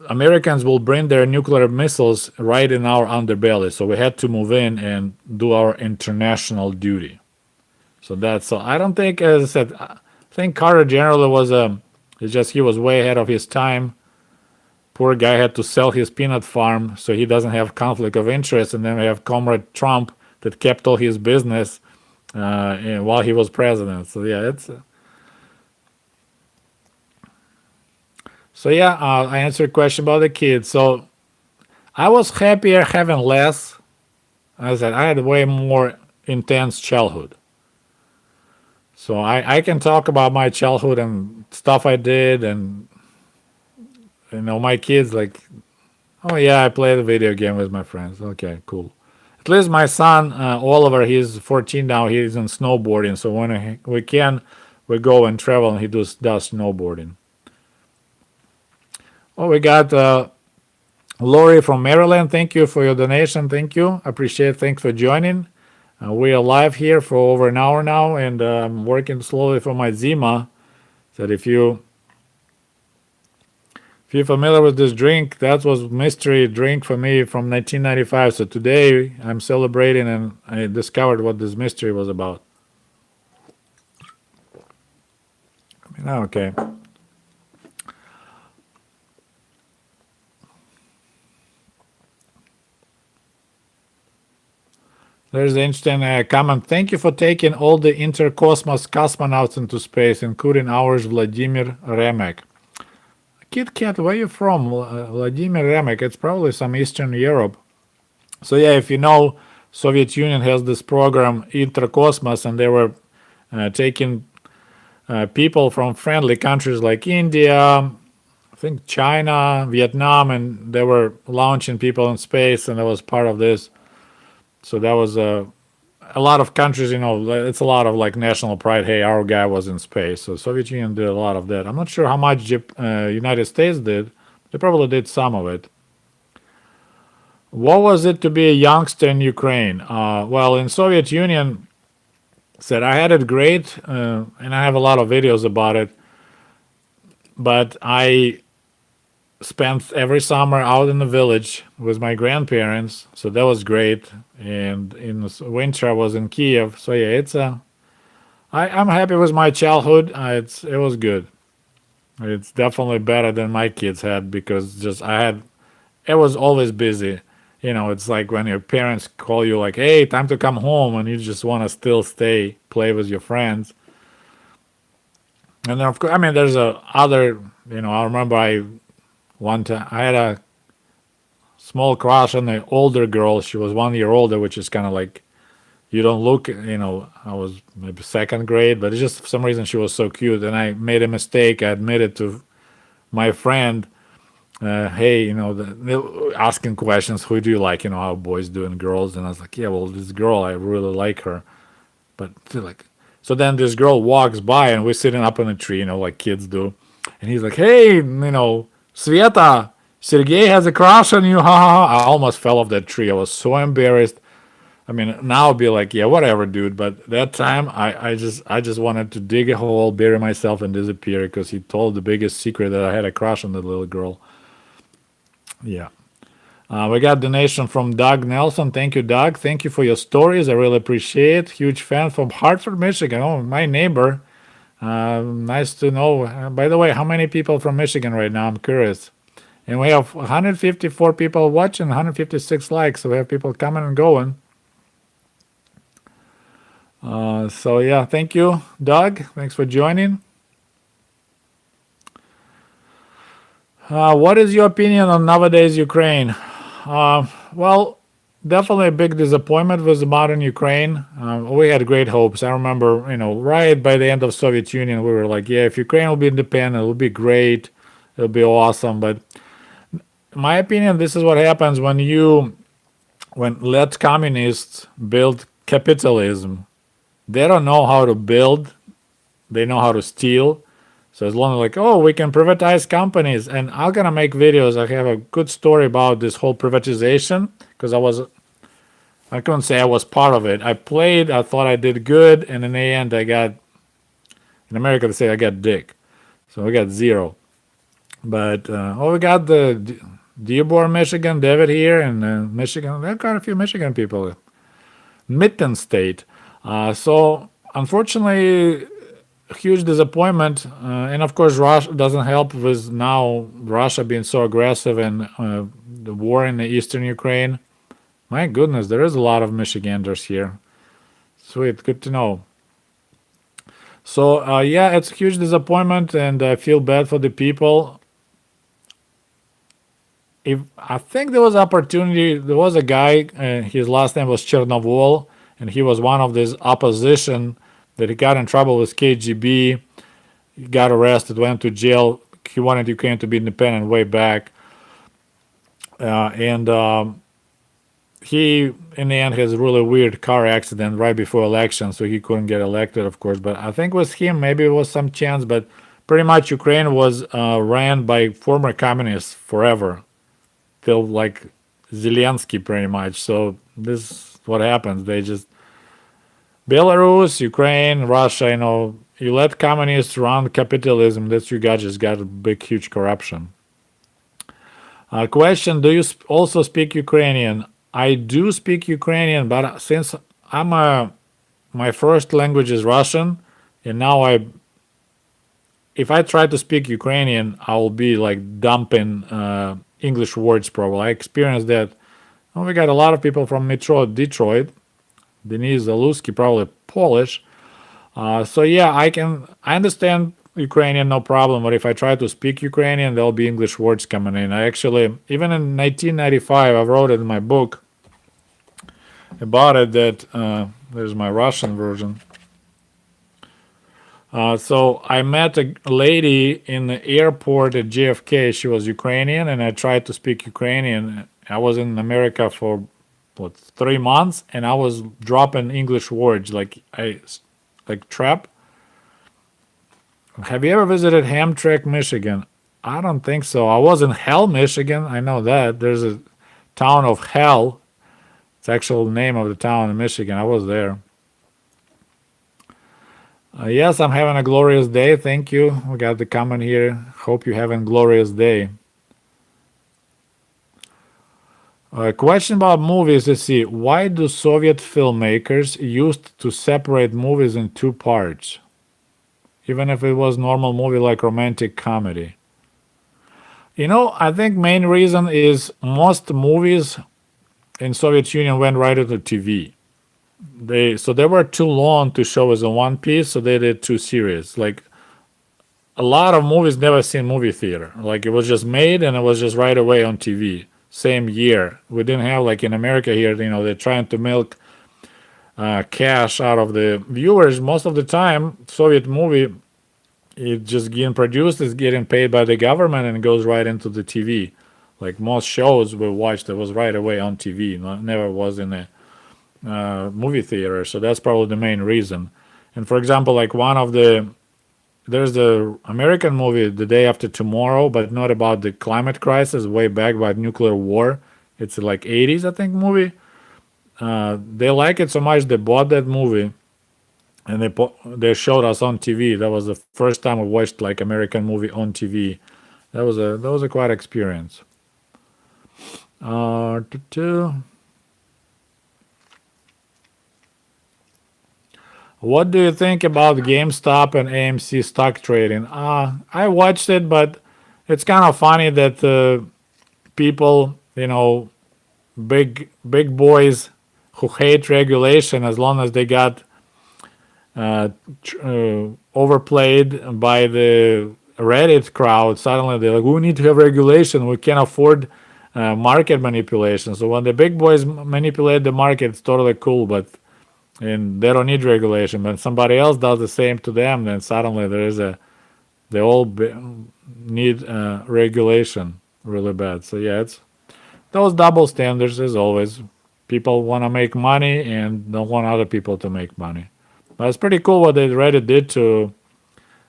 Americans will bring their nuclear missiles right in our underbelly. So we had to move in and do our international duty. So I don't think, as I said, I think Carter generally was it's just he was way ahead of his time. Poor guy had to sell his peanut farm so he doesn't have conflict of interest. And then we have Comrade Trump that kept all his business while he was president. So yeah, I answered a question about the kids. So I was happier having less. As I said, I had a way more intense childhood. So I can talk about my childhood and stuff I did, and my kids like, oh yeah, I played a video game with my friends. Okay, cool. At least my son Oliver, he's 14 now. He's in snowboarding. So when we can, we go and travel, and he does snowboarding. Oh, we got Lori from Maryland. Thank you for your donation. Thank you. Appreciate it. Thanks for joining. We are live here for over an hour now, and I'm working slowly for my Zima. So if you're familiar with this drink, that was mystery drink for me from 1995. So today I'm celebrating, and I discovered what this mystery was about. Okay. There's an interesting comment. Thank you for taking all the intercosmos cosmonauts into space, including ours, Vladimir Remek. Kit Kat, where you from? Vladimir Remek. It's probably some Eastern Europe. So yeah, if you know, Soviet Union has this program, Intercosmos, and they were taking people from friendly countries like India, I think China, Vietnam, and they were launching people in space, and that was part of this. So that was a lot of countries, it's a lot of like national pride. Hey, our guy was in space. So Soviet Union did a lot of that. I'm not sure how much United States did. They probably did some of it. What was it to be a youngster in Ukraine? Well, in Soviet Union, said I had it great, and I have a lot of videos about it. but I spent every summer out in the village with my grandparents, so that was great. And in the winter, I was in Kiev. So yeah, I'm happy with my childhood. It was good. It's definitely better than my kids had because just I had it was always busy. It's like when your parents call you like, "Hey, time to come home," and you just want to still stay, play with your friends. And then of course, I mean, there's a other. I remember one time I had a small crush on an older girl. She was 1 year older, which is kind of like you don't look. I was maybe second grade, but it's just for some reason she was so cute, and I made a mistake. I admitted to my friend, hey, asking questions, who do you like? How boys do and girls. And I was like, yeah, well, this girl, I really like her. But they're like, so then this girl walks by and we're sitting up in a tree, like kids do. And he's like, hey, Sveta, Sergey has a crush on you. Ha ha ha. I almost fell off that tree. I was so embarrassed. I mean, now I'll be like, yeah, whatever, dude. But that time, I just wanted to dig a hole, bury myself, and disappear because he told the biggest secret that I had a crush on the little girl. Yeah. We got donation from Doug Nelson. Thank you, Doug. Thank you for your stories. I really appreciate. Huge fan from Hartford, Michigan. Oh, my neighbor. Nice to know. By the way, how many people from Michigan right now? I'm curious. And we have 154 people watching, 156 likes. So we have people coming and going. So yeah, thank you, Doug. Thanks for joining. What is your opinion on nowadays Ukraine? Well, definitely a big disappointment with the modern Ukraine. We had great hopes. I remember, right by the end of Soviet Union, we were like, yeah, if Ukraine will be independent, it'll be great, it'll be awesome. But in my opinion, this is what happens when let communists build capitalism. They don't know how to build; they know how to steal. So as long as like, oh, we can privatize companies, and I'm gonna make videos. I have a good story about this whole privatization because I couldn't say I was part of it. I played, I thought I did good, and in the end, in America they say I got dick, so I got zero. But we got the Dearborn, Michigan, David here, and Michigan. There are quite a few Michigan people. Mitten State. So unfortunately, huge disappointment, and of course Russia doesn't help with now Russia being so aggressive and the war in the eastern Ukraine. My goodness, there is a lot of Michiganders here. Sweet, good to know. So yeah, it's a huge disappointment, and I feel bad for the people. If I think there was opportunity, there was a guy. His last name was Chernobyl, and he was one of this opposition that he got in trouble with KGB. He got arrested, went to jail. He wanted Ukraine to be independent way back, and he, in the end, has a really weird car accident right before election, so he couldn't get elected, of course. But I think with him, maybe it was some chance. But pretty much Ukraine was ran by former communists forever, till like Zelensky, pretty much. So this is what happens. They just Belarus, Ukraine, Russia. You let communists run capitalism. That's you got just got a big, huge corruption. Question: do you also speak Ukrainian? I do speak Ukrainian, but since my first language is Russian, and now if I try to speak Ukrainian, I will be like dumping English words probably. I experienced that. Oh, we got a lot of people from Metro Detroit. Denise Zaluski, probably Polish. So yeah, I understand Ukrainian, no problem. But if I try to speak Ukrainian, there'll be English words coming in. I actually, even in 1995, I wrote it in my book about it that there's my Russian version. So I met a lady in the airport at JFK. She was Ukrainian, and I tried to speak Ukrainian. I was in America for 3 months, and I was dropping English words like trap. Have you ever visited Hamtramck, Michigan? I don't think so. I was in Hell, Michigan. I know that. There's a town of Hell. It's the actual name of the town in Michigan. I was there. Yes, I'm having a glorious day. Thank you. We got the comment here. Hope you're having a glorious day. Question about movies. Let's see. Why do Soviet filmmakers used to separate movies in two parts, even if it was normal movie like romantic comedy? I think main reason is most movies in Soviet Union went right into TV. They were too long to show as a one piece, so they did two series. Like a lot of movies never seen movie theater. Like it was just made and it was just right away on TV. Same year. We didn't have like in America here. They're trying to milk cash out of the viewers. Most of the time, Soviet movie it just getting produced, is getting paid by the government, and it goes right into the TV. Like most shows we watched, it was right away on TV. Never was in a movie theater. So that's probably the main reason. And for example, like there's the American movie The Day After Tomorrow, but not about the climate crisis, way back about nuclear war. It's like 80s, I think, movie. They like it so much they bought that movie and they showed us on TV. That was the first time we watched like American movie on TV. That was a quite experience. Uh, tu- tu. What do you think about GameStop and AMC stock trading? I watched it, but it's kind of funny that people, big boys who hate regulation, as long as they got overplayed by the Reddit crowd, suddenly they're like, we need to have regulation. We can't afford market manipulation. So when the big boys manipulate the market, it's totally cool, but and they don't need regulation. But somebody else does the same to them, then suddenly they all need regulation really bad. So yeah, it's those double standards as always. People want to make money and don't want other people to make money. But it's pretty cool what they Reddit did to.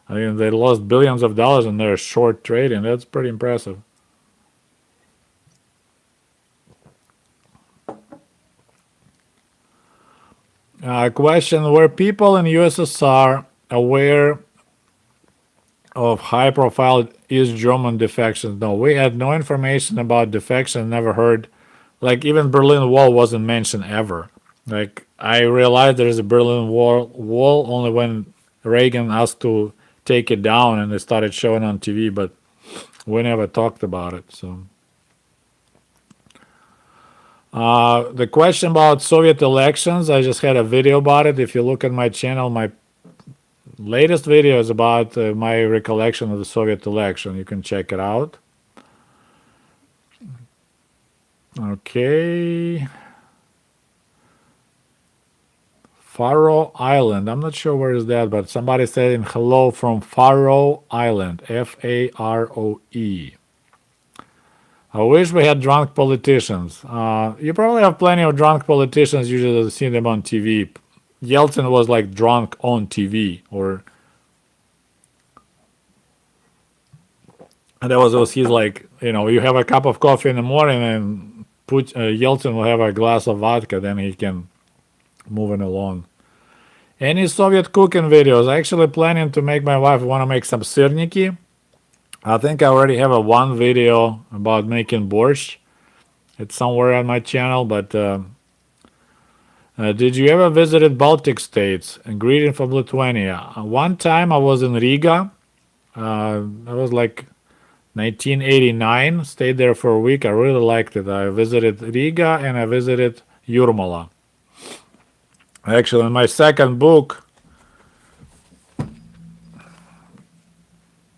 I mean, they lost billions of dollars in their short trading. That's pretty impressive. Question: were people in USSR aware of high-profile East German defections? No, we had no information about defection. Never heard. Like even Berlin Wall wasn't mentioned ever. Like I realized there is a Berlin Wall only when Reagan asked to take it down and it started showing on TV, but we never talked about it. So the question about Soviet elections, I just had a video about it. If you look at my channel, my latest video is about my recollection of the Soviet election. You can check it out. Okay. Faroe Island. I'm not sure where is that, but somebody said hello from Faroe Island. Faroe. I wish we had drunk politicians. You probably have plenty of drunk politicians. Usually see them on TV. Yeltsin was like drunk on TV, and that was he's like, you have a cup of coffee in the morning and Yeltsin will have a glass of vodka, then he can moving along. Any Soviet cooking videos? I actually planning to make my wife want to make some sirniki. I think I already have a one video about making borscht. It's somewhere on my channel, but did you ever visited Baltic states? A greeting from Lithuania. One time I was in Riga. I was like 1989. Stayed there for a week. I really liked it. I visited Riga and I visited Jurmala. Actually, in my second book,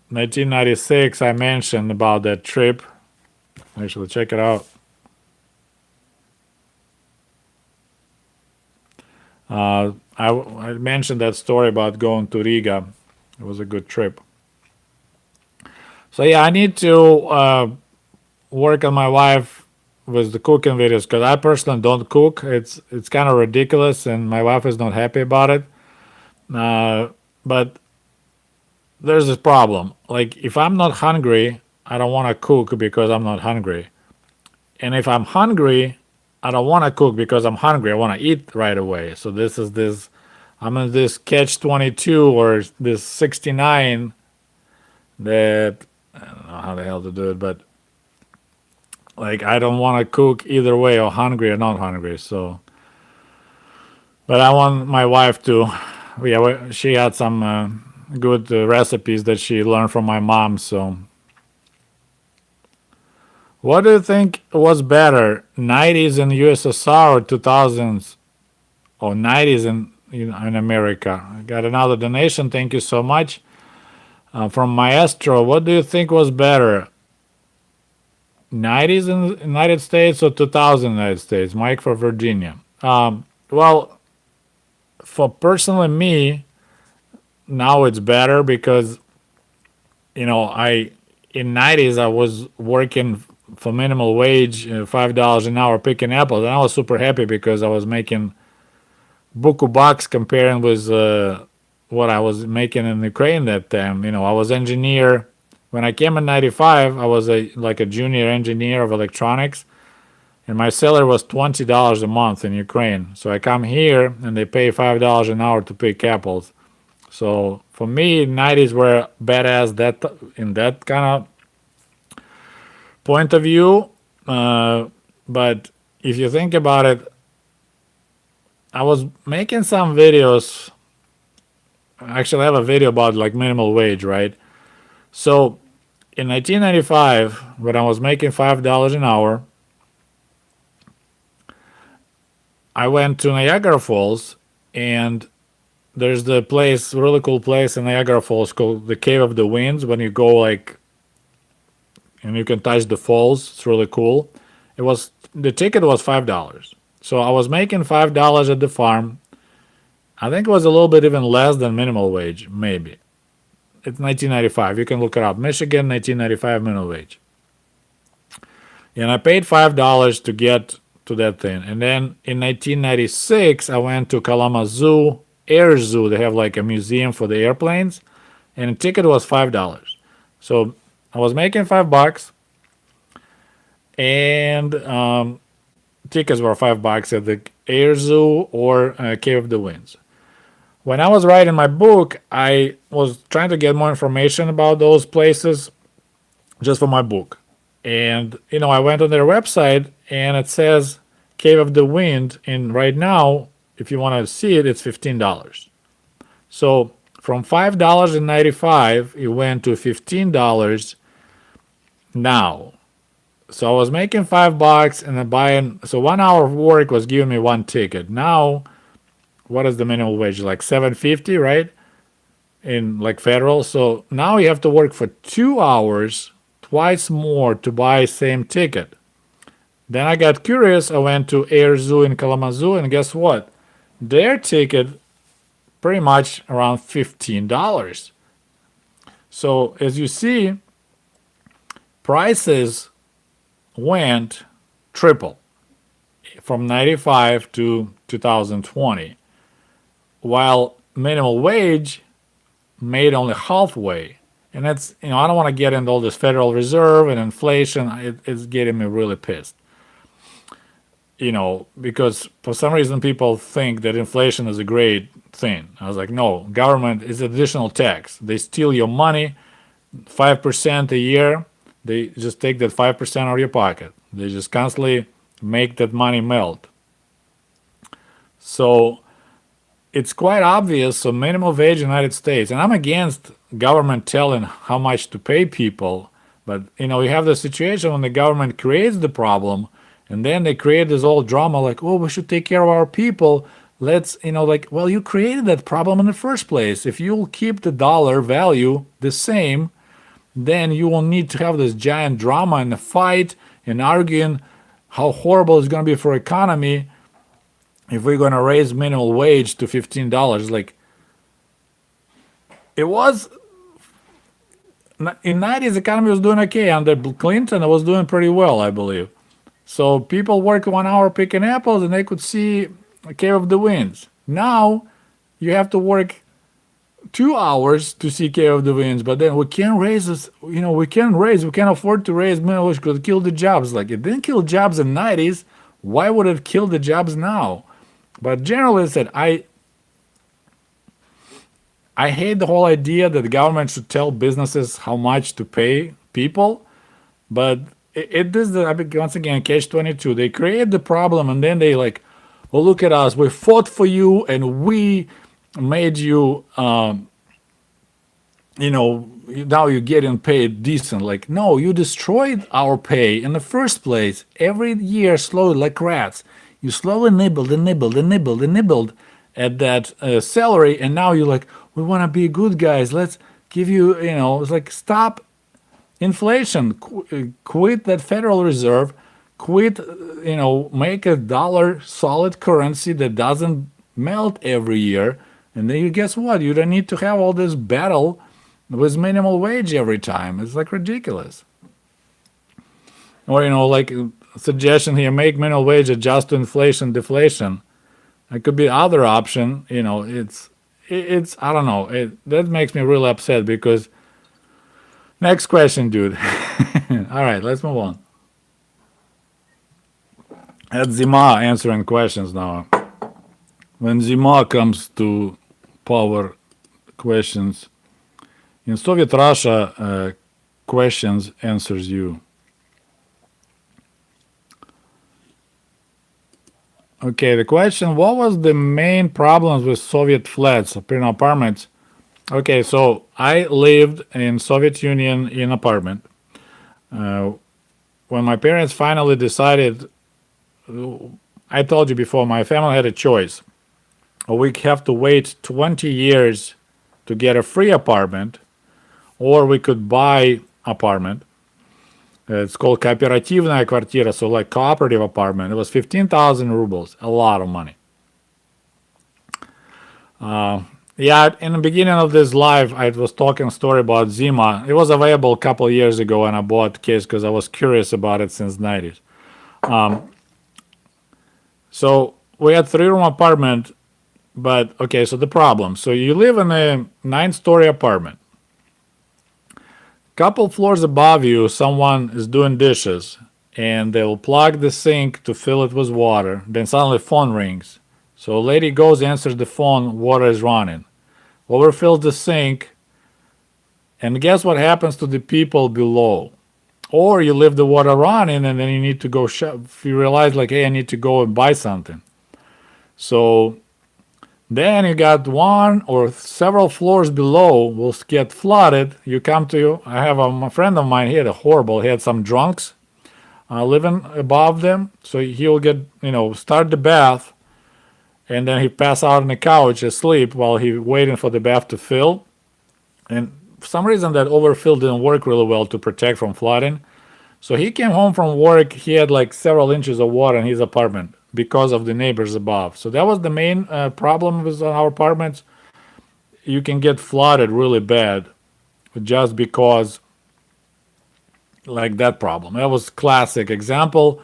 1996, I mentioned about that trip. Actually, check it out. I mentioned that story about going to Riga. It was a good trip. So yeah, I need to work on my wife with the cooking videos because I personally don't cook. It's kind of ridiculous, and my wife is not happy about it. But there's this problem. Like if I'm not hungry, I don't want to cook because I'm not hungry. And if I'm hungry, I don't want to cook because I'm hungry. I want to eat right away. So this is this I'm in this catch-22 or this 69 that I don't know how the hell to do it, but like I don't want to cook either way, or hungry or not hungry. So, but I want my wife to. Yeah, she had some good recipes that she learned from my mom. So, what do you think was better, 90s in USSR or 2000s or 90s in America? I got another donation. Thank you so much. From Maestro, what do you think was better, 90s in the United States or 2000 United States? Mike for Virginia. Well, for personally me, now it's better because I in 90s I was working for minimal wage, $5 an hour picking apples, and I was super happy because I was making buku bucks comparing with what I was making in Ukraine that time. I was engineer. When I came in 95, I was like a junior engineer of electronics, and my salary was $20 a month in Ukraine. So I come here and they pay $5 an hour to pick apples. So for me, 90s were badass that in that kind of point of view. But if you think about it, I was making some videos. Actually, I have a video about like minimal wage, right? So in 1995, when I was making $5 an hour, I went to Niagara Falls, and there's the place, really cool place in Niagara Falls called the Cave of the Winds. When you go like, and you can touch the falls, it's really cool. The ticket was $5. So I was making $5 at the farm. I think it was a little bit even less than minimal wage, maybe. It's 1995. You can look it up. Michigan, 1995 minimum wage. And I paid $5 to get to that thing. And then in 1996, I went to Kalamazoo Air Zoo. They have like a museum for the airplanes, and the ticket was $5. So I was making $5, and tickets were $5 at the Air Zoo or Cave of the Winds. When I was writing my book, I was trying to get more information about those places just for my book. And, I went on their website and it says Cave of the Wind. And right now, if you want to see it, it's $15. So from $5.95, it went to $15 now. So I was making $5 and then buying. So 1 hour of work was giving me one ticket. Now, what is the minimum wage? Like $7.50, right? In like federal. So now you have to work for 2 hours, twice more to buy same ticket. Then I got curious. I went to Air Zoo in Kalamazoo, and guess what? Their ticket pretty much around $15. So as you see, prices went triple from 95 to 2020, while minimum wage made only halfway. And that's, I don't want to get into all this Federal Reserve and inflation. It's getting me really pissed. Because for some reason people think that inflation is a great thing. I was like, no, government is additional tax. They steal your money, 5% a year. They just take that 5% out of your pocket. They just constantly make that money melt. So it's quite obvious. So minimum wage in the United States, and I'm against government telling how much to pay people, but you have the situation when the government creates the problem, and then they create this whole drama like, oh, we should take care of our people. Let's, well, you created that problem in the first place. If you'll keep the dollar value the same, then you will need to have this giant drama and a fight and arguing how horrible it's going to be for economy if we're going to raise minimum wage to $15. Like, it was in 90s, the economy was doing okay. Under Clinton, it was doing pretty well, I believe. So people work 1 hour picking apples and they could see Cave of the Winds. Now you have to work 2 hours to see Cave of the Winds, but then we can't raise this, we can't afford to raise minimum wage because it killed the jobs. Like, it didn't kill jobs in the 90s. Why would it kill the jobs now? But generally said, I hate the whole idea that the government should tell businesses how much to pay people, but it is the, once again, catch-22. They create the problem and then they like, oh, look at us, we fought for you and we made you, now you're getting paid decent. Like, no, you destroyed our pay in the first place. Every year, slowly, like rats, you slowly nibbled and nibbled and nibbled and nibbled at that salary, and now you're like, we want to be good guys. Let's give you, it's like, stop inflation. Quit that Federal Reserve. Quit, make a dollar solid currency that doesn't melt every year. And then you guess what? You don't need to have all this battle with minimal wage every time. It's like ridiculous. Or, like a suggestion here, make minimum wage adjust to inflation, deflation. It could be other option. It's I don't know. That makes me really upset because next question, dude. All right, let's move on. That's Zima answering questions now. When Zima comes to power questions, in Soviet Russia, questions answers you. Okay, the question, what was the main problems with Soviet flats, apartments? Okay, so I lived in Soviet Union in apartment. When my parents finally decided, I told you before, my family had a choice. We have to wait 20 years to get a free apartment, or we could buy apartment. It's called Kooperativная квартира, so like cooperative apartment. It was 15,000 rubles, a lot of money. Yeah, in the beginning of this live, I was talking a story about Zima. It was available a couple of years ago, and I bought the case because I was curious about it since 90s. So we had 3-room apartment, but okay, so the problem. So you live in a 9-story apartment. Couple floors above you, someone is doing dishes, and they'll plug the sink to fill it with water. Then suddenly phone rings. So a lady goes, answers the phone, water is running. Overfills the sink, and guess what happens to the people below? Or you leave the water running, and then you need to go you realize, like, hey, I need to go and buy something. So then you got one or several floors below will get flooded. You come to, I have a friend of mine, he had some drunks living above them. So he'll get, start the bath, and then he pass out on the couch asleep while he waiting for the bath to fill. And for some reason that overfill didn't work really well to protect from flooding. So he came home from work, he had like several inches of water in his apartment because of the neighbors above. So that was the main problem with our apartments. You can get flooded really bad just because like that problem. That was classic example.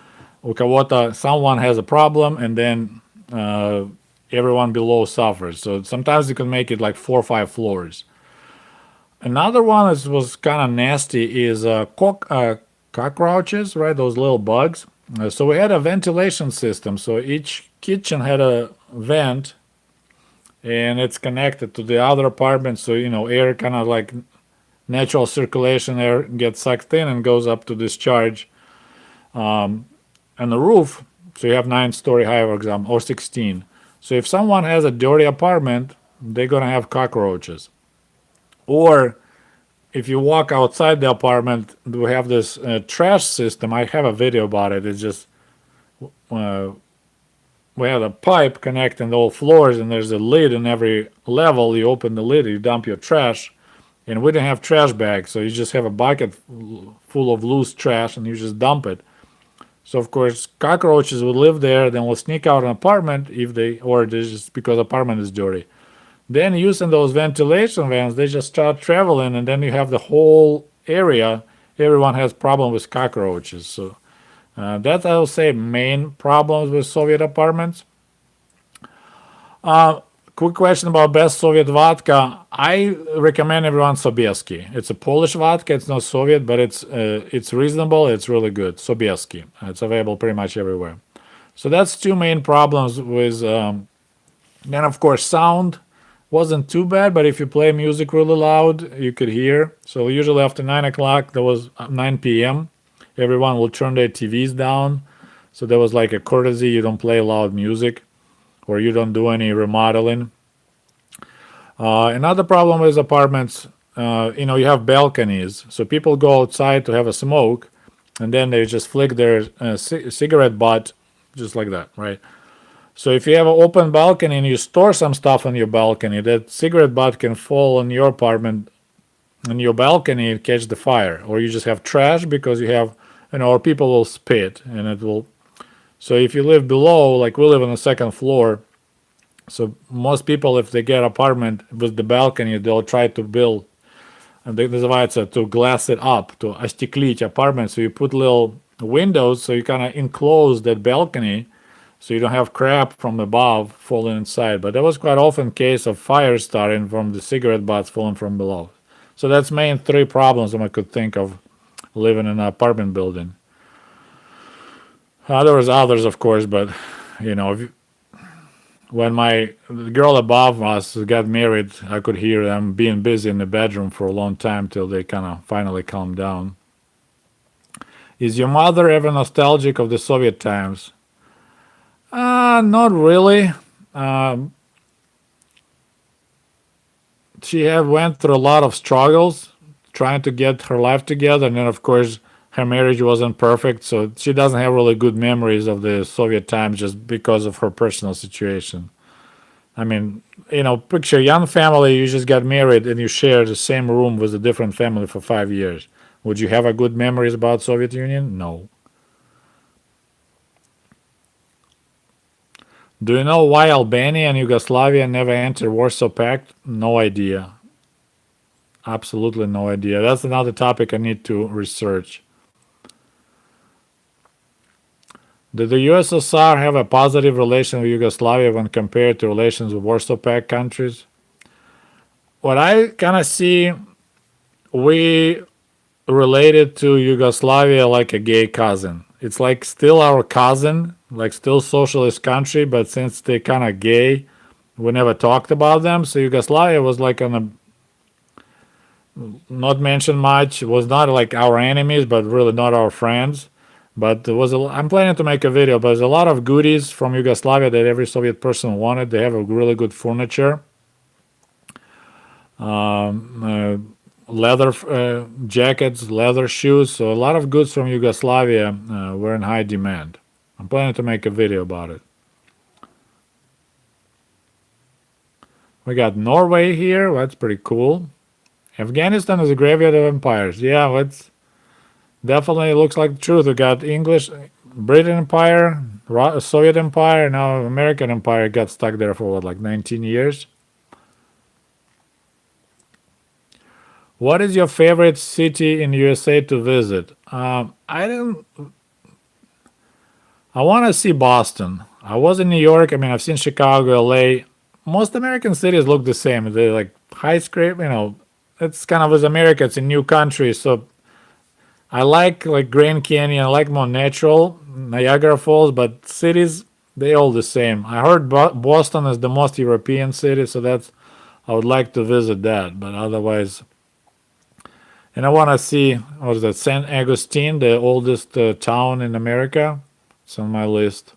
Someone has a problem and then everyone below suffers. So sometimes you can make it like 4 or 5 floors. Another one that was kind of nasty is cockroaches, right? Those little bugs. So we had a ventilation system. So each kitchen had a vent, and it's connected to the other apartment. So, air kind of like natural circulation air gets sucked in and goes up to discharge. And the roof, so you have 9-story high, for example, or 16. So if someone has a dirty apartment, they're going to have cockroaches. Or if you walk outside the apartment, we have this trash system. I have a video about it. It's just we have a pipe connecting all floors, and there's a lid in every level. You open the lid, you dump your trash, and we didn't have trash bags, so you just have a bucket full of loose trash, and you just dump it. So of course, cockroaches will live there, then will sneak out an apartment or just because apartment is dirty. Then using those ventilation vents, they just start traveling, and then you have the whole area. Everyone has problem with cockroaches. So that's, I would say, main problems with Soviet apartments. Quick question about best Soviet vodka. I recommend everyone Sobieski. It's a Polish vodka. It's not Soviet, but it's reasonable. It's really good. Sobieski. It's available pretty much everywhere. So that's 2 main problems with. Then of course sound. wasn't too bad, but if you play music really loud, you could hear. So usually after 9 o'clock, there was 9 p.m., everyone will turn their TVs down. So there was like a courtesy, you don't play loud music or you don't do any remodeling. Another problem with apartments, you have balconies. So people go outside to have a smoke and then they just flick their cigarette butt just like that, right? So if you have an open balcony and you store some stuff on your balcony, that cigarette butt can fall on your apartment, on your balcony, and catch the fire. Or you just have trash because you have, or people will spit and it will. So if you live below, like we live on the second floor, so most people, if they get apartment with the balcony, they'll try to build, and they называется to glass it up, to остеклить apartment. So you put little windows, so you kind of enclose that balcony, so you don't have crap from above falling inside. But that was quite often case of fire starting from the cigarette butts falling from below. So that's main three problems I could think of living in an apartment building. There was others, of course, but when the girl above us got married, I could hear them being busy in the bedroom for a long time till they kind of finally calmed down. Is your mother ever nostalgic of the Soviet times? Not really. She went through a lot of struggles trying to get her life together, and then of course her marriage wasn't perfect, so she doesn't have really good memories of the Soviet times just because of her personal situation. I mean, picture a young family, you just got married and you share the same room with a different family for 5 years. Would you have a good memories about Soviet Union? No. Do you know why Albania and Yugoslavia never entered Warsaw Pact? No idea. Absolutely no idea. That's another topic I need to research. Did the USSR have a positive relation with Yugoslavia when compared to relations with Warsaw Pact countries? What I kind of see, we related to Yugoslavia like a gay cousin. It's like still our cousin, like still socialist country, but since they kind of gay, we never talked about them. So Yugoslavia was like on a not mentioned much. It was not like our enemies, but really not our friends. But I'm planning to make a video, but there's a lot of goodies from Yugoslavia that every Soviet person wanted. They have a really good furniture, leather jackets, leather shoes. So a lot of goods from Yugoslavia were in high demand. I'm planning to make a video about it. We got Norway here. That's pretty cool. Afghanistan is a graveyard of empires. Yeah, it's definitely looks like the truth. We got English, Britain Empire, Soviet Empire, now American Empire got stuck there for what, like 19 years? What is your favorite city in USA to visit? I want to see Boston. I was in New York. I mean, I've seen Chicago, LA. Most American cities look the same. They're like high scrape, it's kind of as America, it's a new country, so I like Grand Canyon. I like more natural Niagara Falls, but cities they all the same. I heard Boston is the most European city, so I would like to visit that. But otherwise, and I want to see what is that San Agustin, the oldest town in America. It's on my list.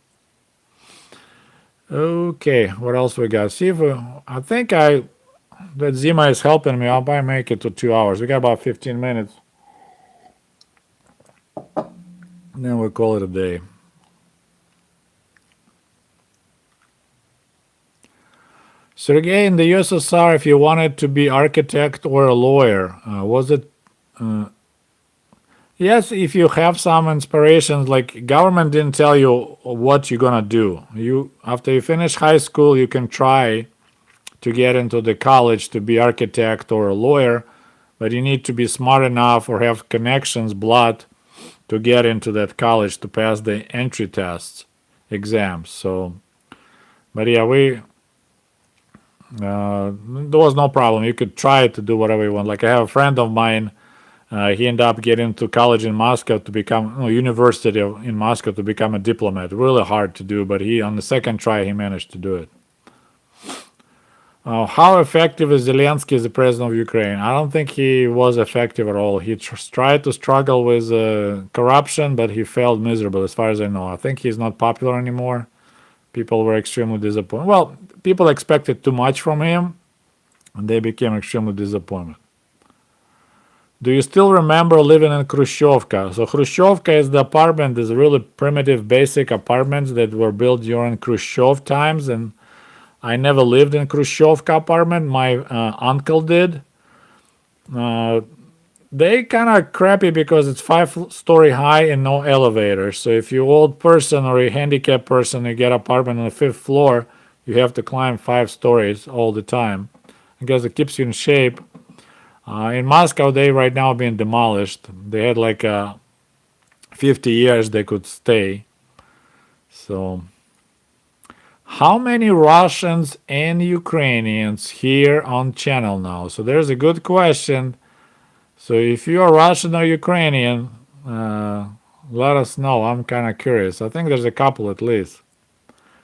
Okay, what else we got? I think that Zima is helping me. I'll probably make it to 2 hours. We got about 15 minutes. Then we'll call it a day. Sergey, in the USSR, if you wanted to be architect or a lawyer, was it? Yes, if you have some inspirations, like government didn't tell you what you're gonna do. After you finish high school, you can try to get into the college to be architect or a lawyer, but you need to be smart enough or have connections, blood, to get into that college to pass the entry tests, exams. So, but yeah, there was no problem. You could try to do whatever you want. Like I have a friend of mine, he ended up getting to college in Moscow to become, university in Moscow to become a diplomat. Really hard to do, but on the second try, he managed to do it. How effective is Zelensky as the president of Ukraine? I don't think he was effective at all. He tried to struggle with corruption, but he failed miserably, as far as I know. I think he's not popular anymore. People were extremely disappointed. Well, people expected too much from him, and they became extremely disappointed. Do you still remember living in Khrushchevka? So Khrushchevka is the apartment, these really primitive, basic apartments that were built during Khrushchev times, and I never lived in Khrushchevka apartment. My uncle did. Uh, they kind of crappy because it's 5-story high and no elevator. So if you're old person or a handicapped person, you get apartment on the 5th floor, you have to climb 5 stories all the time. I guess it keeps you in shape. In Moscow, they right now being demolished. They had like 50 years they could stay. So, how many Russians and Ukrainians here on channel now? So there's a good question. So if you are Russian or Ukrainian, let us know. I'm kind of curious. I think there's a couple at least.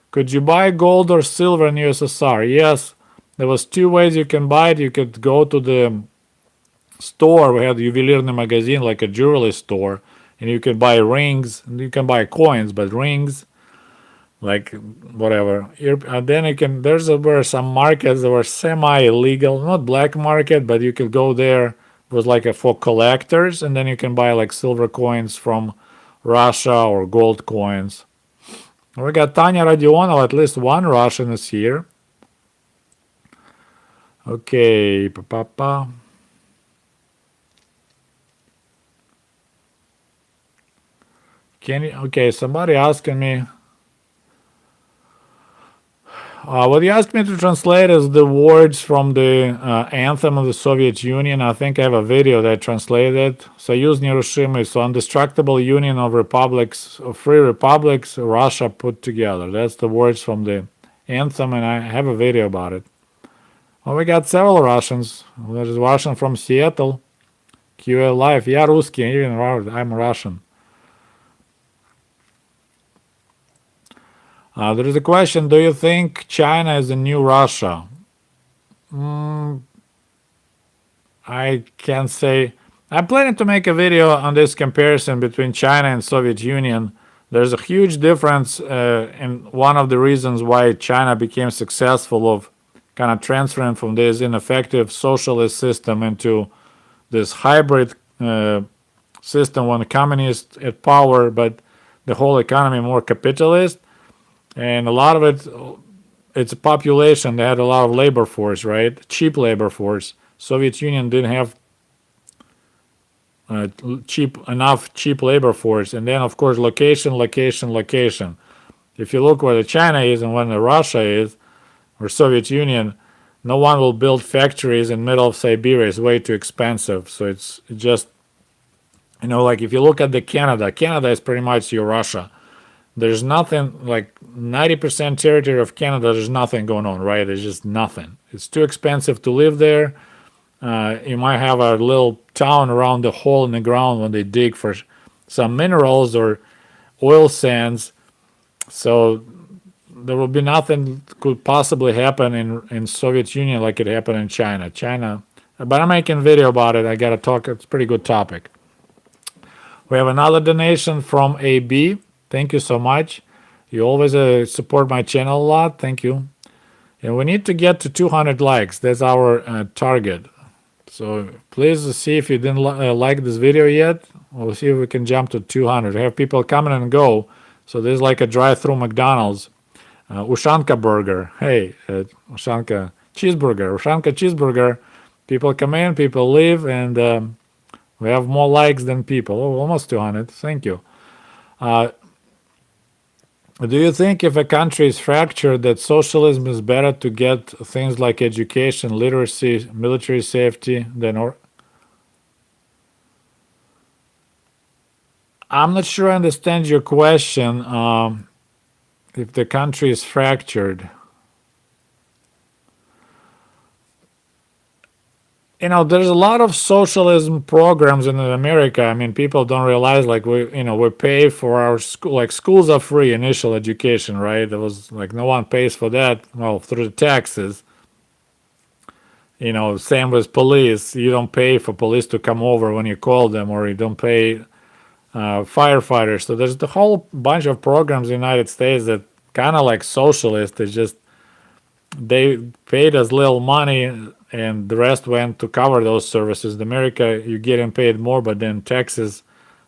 Could you buy gold or silver in USSR? Yes, there was 2 ways you can buy it. You could go to the store. We had Ювелирный magazine, like a jewelry store, and you can buy rings. You can buy coins, but rings, like whatever. Then you can. Were some markets that were semi-illegal, not black market, but you could go there. It was like for collectors, and then you can buy like silver coins from Russia or gold coins. We got Tanya Radionov. At least one Russian is here. Okay, papa. Okay, somebody asking me. What you asked me to translate is the words from the anthem of the Soviet Union. I think I have a video that I translated. Союз нерушимый, so indestructible union of republics, of free republics, Russia put together. That's the words from the anthem, and I have a video about it. Well, we got several Russians. There's a Russian from Seattle. QL Life. Я русский, even I'm Russian. There is a question, do you think China is the new Russia? I can't say. I'm planning to make a video on this comparison between China and Soviet Union. There's a huge difference in one of the reasons why China became successful of kind of transferring from this ineffective socialist system into this hybrid system, when the communists at power, but the whole economy more capitalist. And a lot of it's a population that had a lot of labor force, right? Cheap labor force. Soviet Union didn't have cheap labor force. And then, of course, location. If you look where the China is and where the Russia is, or Soviet Union, no one will build factories in middle of Siberia. It's way too expensive. So it's just, like if you look at Canada is pretty much your Russia. There's nothing, like 90% territory of Canada, there's nothing going on, right? There's just nothing. It's too expensive to live there. You might have a little town around the hole in the ground when they dig for some minerals or oil sands. So there will be nothing could possibly happen in Soviet Union like it happened in China. But I'm making a video about it. I got to talk. It's a pretty good topic. We have another donation from AB. Thank you so much. You always support my channel a lot. Thank you. And we need to get to 200 likes. That's our target. So please see if you didn't like this video yet. We'll see if we can jump to 200. We have people coming and go. So there's like a drive-through McDonald's. Ushanka burger. Hey, Ushanka cheeseburger. People come in, people leave, and we have more likes than people. Oh, almost 200. Thank you. Do you think if a country is fractured that socialism is better to get things like education, literacy, military safety than I'm not sure I understand your question. If the country is fractured. There's a lot of socialism programs in America. I mean, people don't realize, like, we pay for our school, like schools are free, initial education, right? There was like no one pays for that, well, through the taxes. Same with police. You don't pay for police to come over when you call them, or you don't pay firefighters. So there's the whole bunch of programs in the United States that kind of like socialist. They paid us little money, and the rest went to cover those services. In America, you're getting paid more, but then taxes,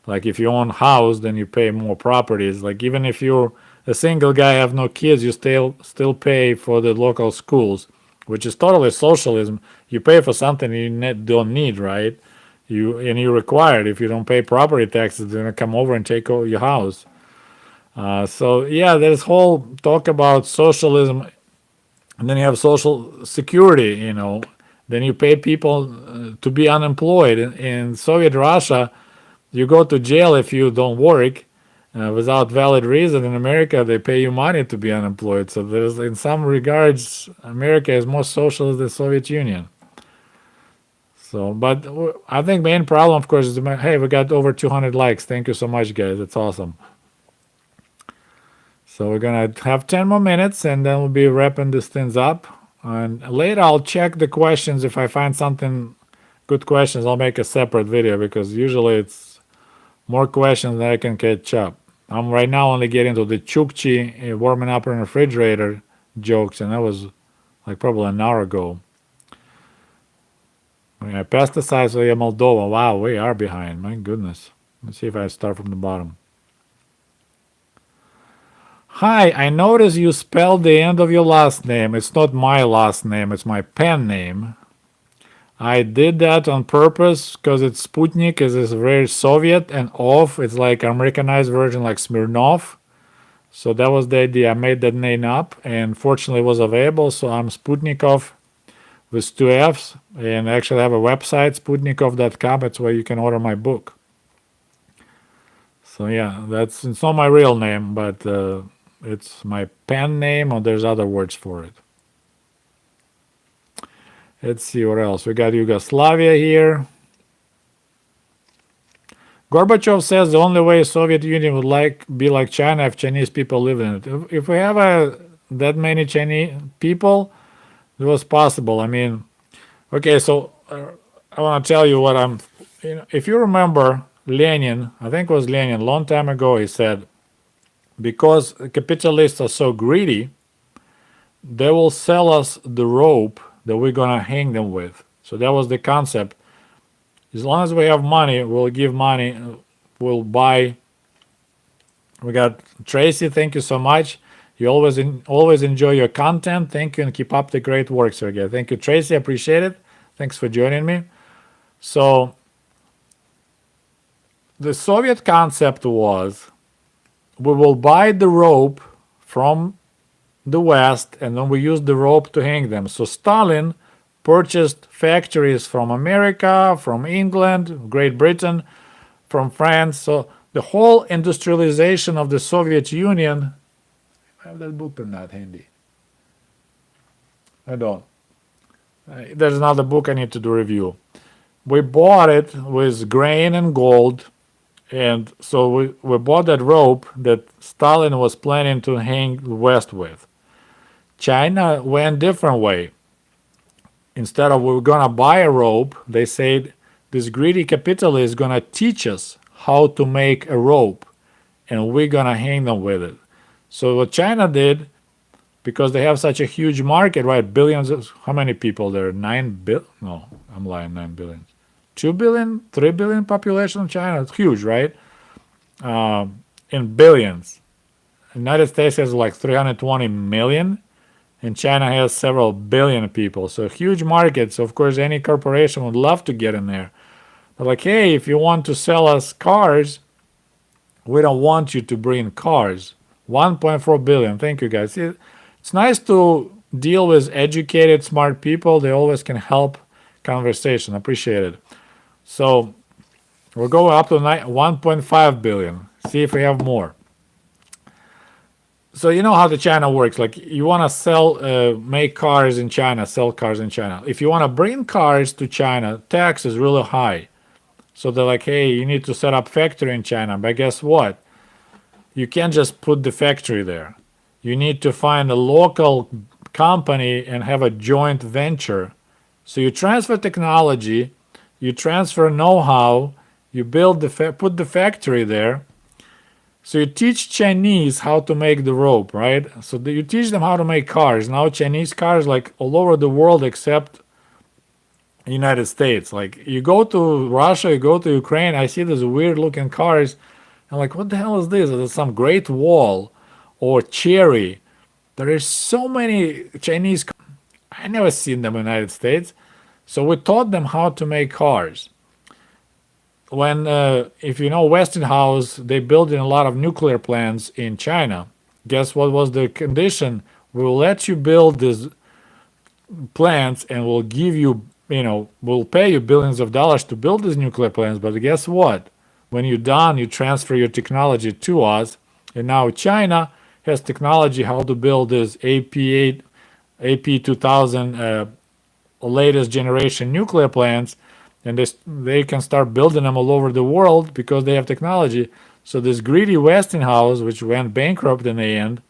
like if you own a house, then you pay more properties. Like even if you're a single guy, have no kids, you still pay for the local schools, which is totally socialism. You pay for something you don't need, right? You're required. If you don't pay property taxes, they're gonna come over and take over your house. So yeah, there's whole talk about socialism, and then you have social security. Then you pay people to be unemployed. In Soviet Russia, you go to jail if you don't work without valid reason. In America, they pay you money to be unemployed. So there's, in some regards, America is more socialist than the Soviet Union. So, but I think main problem, of course, is hey, we got over 200 likes. Thank you so much, guys. That's awesome. So we're gonna have 10 more minutes, and then we'll be wrapping these things up. And later, I'll check the questions. If I find something good questions, I'll make a separate video, because usually it's more questions than I can catch up. I'm right now only getting to the Chukchi warming up in a refrigerator jokes, and that was like probably an hour ago. Yeah, pesticides via Moldova. Wow, we are behind. My goodness. Let's see if I start from the bottom. Hi, I noticed you spelled the end of your last name. It's not my last name, it's my pen name. I did that on purpose because it's Sputnik is very Soviet, and off it's like Americanized version like Smirnov. So that was the idea. I made that name up, and fortunately it was available. So I'm Sputnikov with 2 F's, and I actually have a website, sputnikov.com. That's where you can order my book. So yeah, it's not my real name, but it's my pen name, or there's other words for it. Let's see what else. We got Yugoslavia here. Gorbachev says the only way Soviet Union would be like China if Chinese people live in it. If we have that many Chinese people, it was possible. I mean, okay, so I want to tell you what if you remember Lenin, I think it was Lenin, a long time ago, he said, because capitalists are so greedy, they will sell us the rope that we're going to hang them with. So that was the concept. As long as we have money, we'll give money, we'll buy. We got Tracy, thank you so much. You always enjoy your content. Thank you, and keep up the great work, Sergey. Thank you, Tracy. I appreciate it. Thanks for joining me. So the Soviet concept was, we will buy the rope from the West, and then we use the rope to hang them. So Stalin purchased factories from America, from England, Great Britain, from France. So the whole industrialization of the Soviet Union. I have that book or not handy? I don't. There's another book I need to do review. We bought it with grain and gold. And so we bought that rope that Stalin was planning to hang the West with. China went different way. Instead of we're going to buy a rope, they said this greedy capitalist is going to teach us how to make a rope, and we're going to hang them with it. So what China did, because they have such a huge market, right? Billions of, how many people there? 9 billion? No, I'm lying, 9 billion. 2 billion, 3 billion population of China. It's huge, right? In billions. The United States has like 320 million, and China has several billion people. So huge market. So of course any corporation would love to get in there. But like, hey, if you want to sell us cars, we don't want you to bring cars. 1.4 billion. Thank you, guys. It's nice to deal with educated, smart people. They always can help conversation. Appreciate it. So we'll go up to 1.5 billion. See if we have more. So you know how the China works. Like you want to make cars in China, sell cars in China. If you want to bring cars to China, tax is really high. So they're like, hey, you need to set up factory in China. But guess what? You can't just put the factory there. You need to find a local company and have a joint venture So you transfer technology, you transfer know-how, you build put the factory there. So you teach Chinese how to make the rope, right? So you teach them how to make cars. Now Chinese cars like all over the world except United States. Like you go to Russia, you go to Ukraine, I see these weird looking cars. I'm like, what the hell is this? Is it some Great Wall or Cherry? There is so many Chinese. I never seen them in the United States. So we taught them how to make cars. When, if you know Westinghouse, they building a lot of nuclear plants in China. Guess what was the condition? We'll let you build these plants and we'll give you, we'll pay you billions of dollars to build these nuclear plants. But guess what? When you're done, you transfer your technology to us. And now China has technology how to build this AP8, AP2000 latest generation nuclear plants, and they can start building them all over the world because they have technology. So this greedy Westinghouse, which went bankrupt in the end,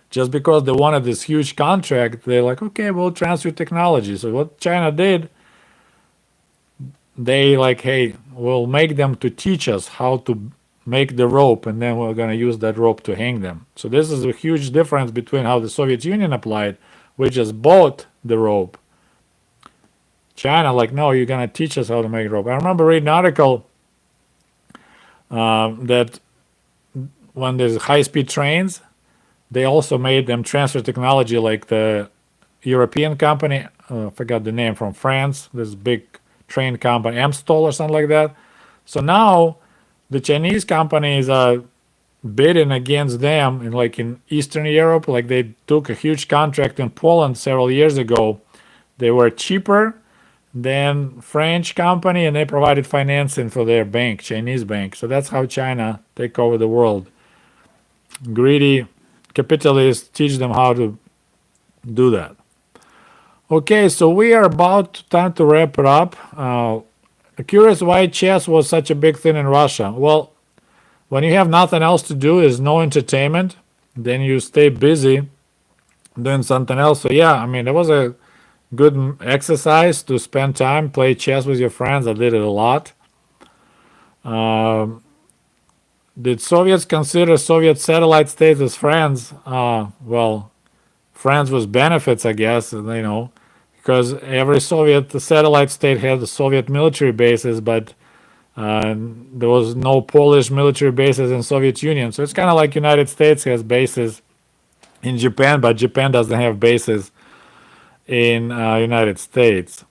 just because they wanted this huge contract, they're like, okay, we'll transfer technology. So what China did, they like, hey, we'll make them to teach us how to make the rope, and then we're going to use that rope to hang them. So this is a huge difference between how the Soviet Union applied. We just bought the rope. China, like, no, you're going to teach us how to make rope. I remember reading an article that when there's high-speed trains, they also made them transfer technology like the European company, I forgot the name, from France, this big train company, Amstel or something like that. So now the Chinese companies are bidding against them in Eastern Europe. Like they took a huge contract in Poland several years ago. They were cheaper than French company and they provided financing for their bank, Chinese bank. So that's how China take over the world. Greedy capitalists teach them how to do that. Okay, so we are about time to wrap it up. Curious why chess was such a big thing in Russia. Well, when you have nothing else to do, is no entertainment, then you stay busy doing something else. So yeah, I mean, it was a good exercise to spend time, play chess with your friends. I did it a lot. Did Soviets consider Soviet satellite states as friends? Well, friends with benefits, I guess, because every Soviet satellite state had the Soviet military bases, but there was no Polish military bases in Soviet Union. So it's kind of like United States has bases in Japan, but Japan doesn't have bases in United States.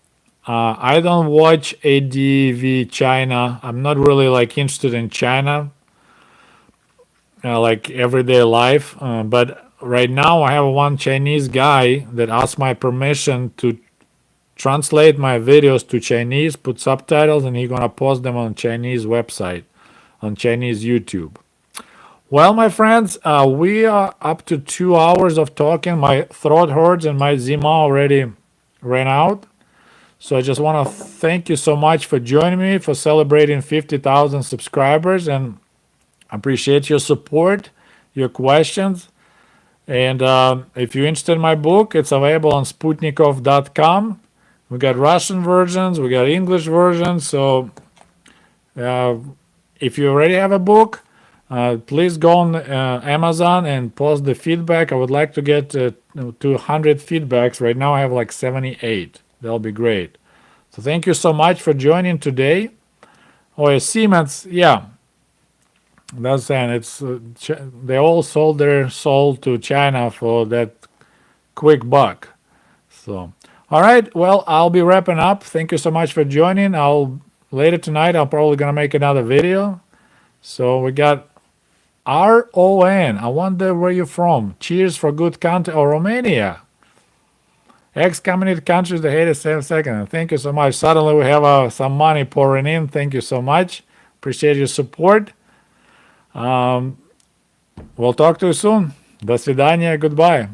I don't watch ADV China. I'm not really interested in China, like everyday life. But right now I have one Chinese guy that asked my permission to translate my videos to Chinese, put subtitles, and he's gonna post them on Chinese website, on Chinese YouTube. Well, my friends, we are up to 2 hours of talking. My throat hurts and my Zima already ran out. So I just want to thank you so much for joining me, for celebrating 50,000 subscribers, and I appreciate your support, your questions. And if you're interested in my book, it's available on Sputnikov.com. We got Russian versions, we got English versions. So if you already have a book, please go on Amazon and post the feedback. I would like to get to 100 feedbacks. Right now I have like 78. That'll be great. So thank you so much for joining today. Oh, yeah, Siemens, yeah. That's saying it's they all sold their soul to China for that quick buck. So, all right. Well, I'll be wrapping up. Thank you so much for joining. Later tonight I'm probably gonna make another video. So we got RON. I wonder where you're from. Cheers for good country. Oh, Romania. Ex-communist countries that hate us 7 seconds. Thank you so much. Suddenly we have some money pouring in. Thank you so much. Appreciate your support. We'll talk to you soon. До свидания. Goodbye.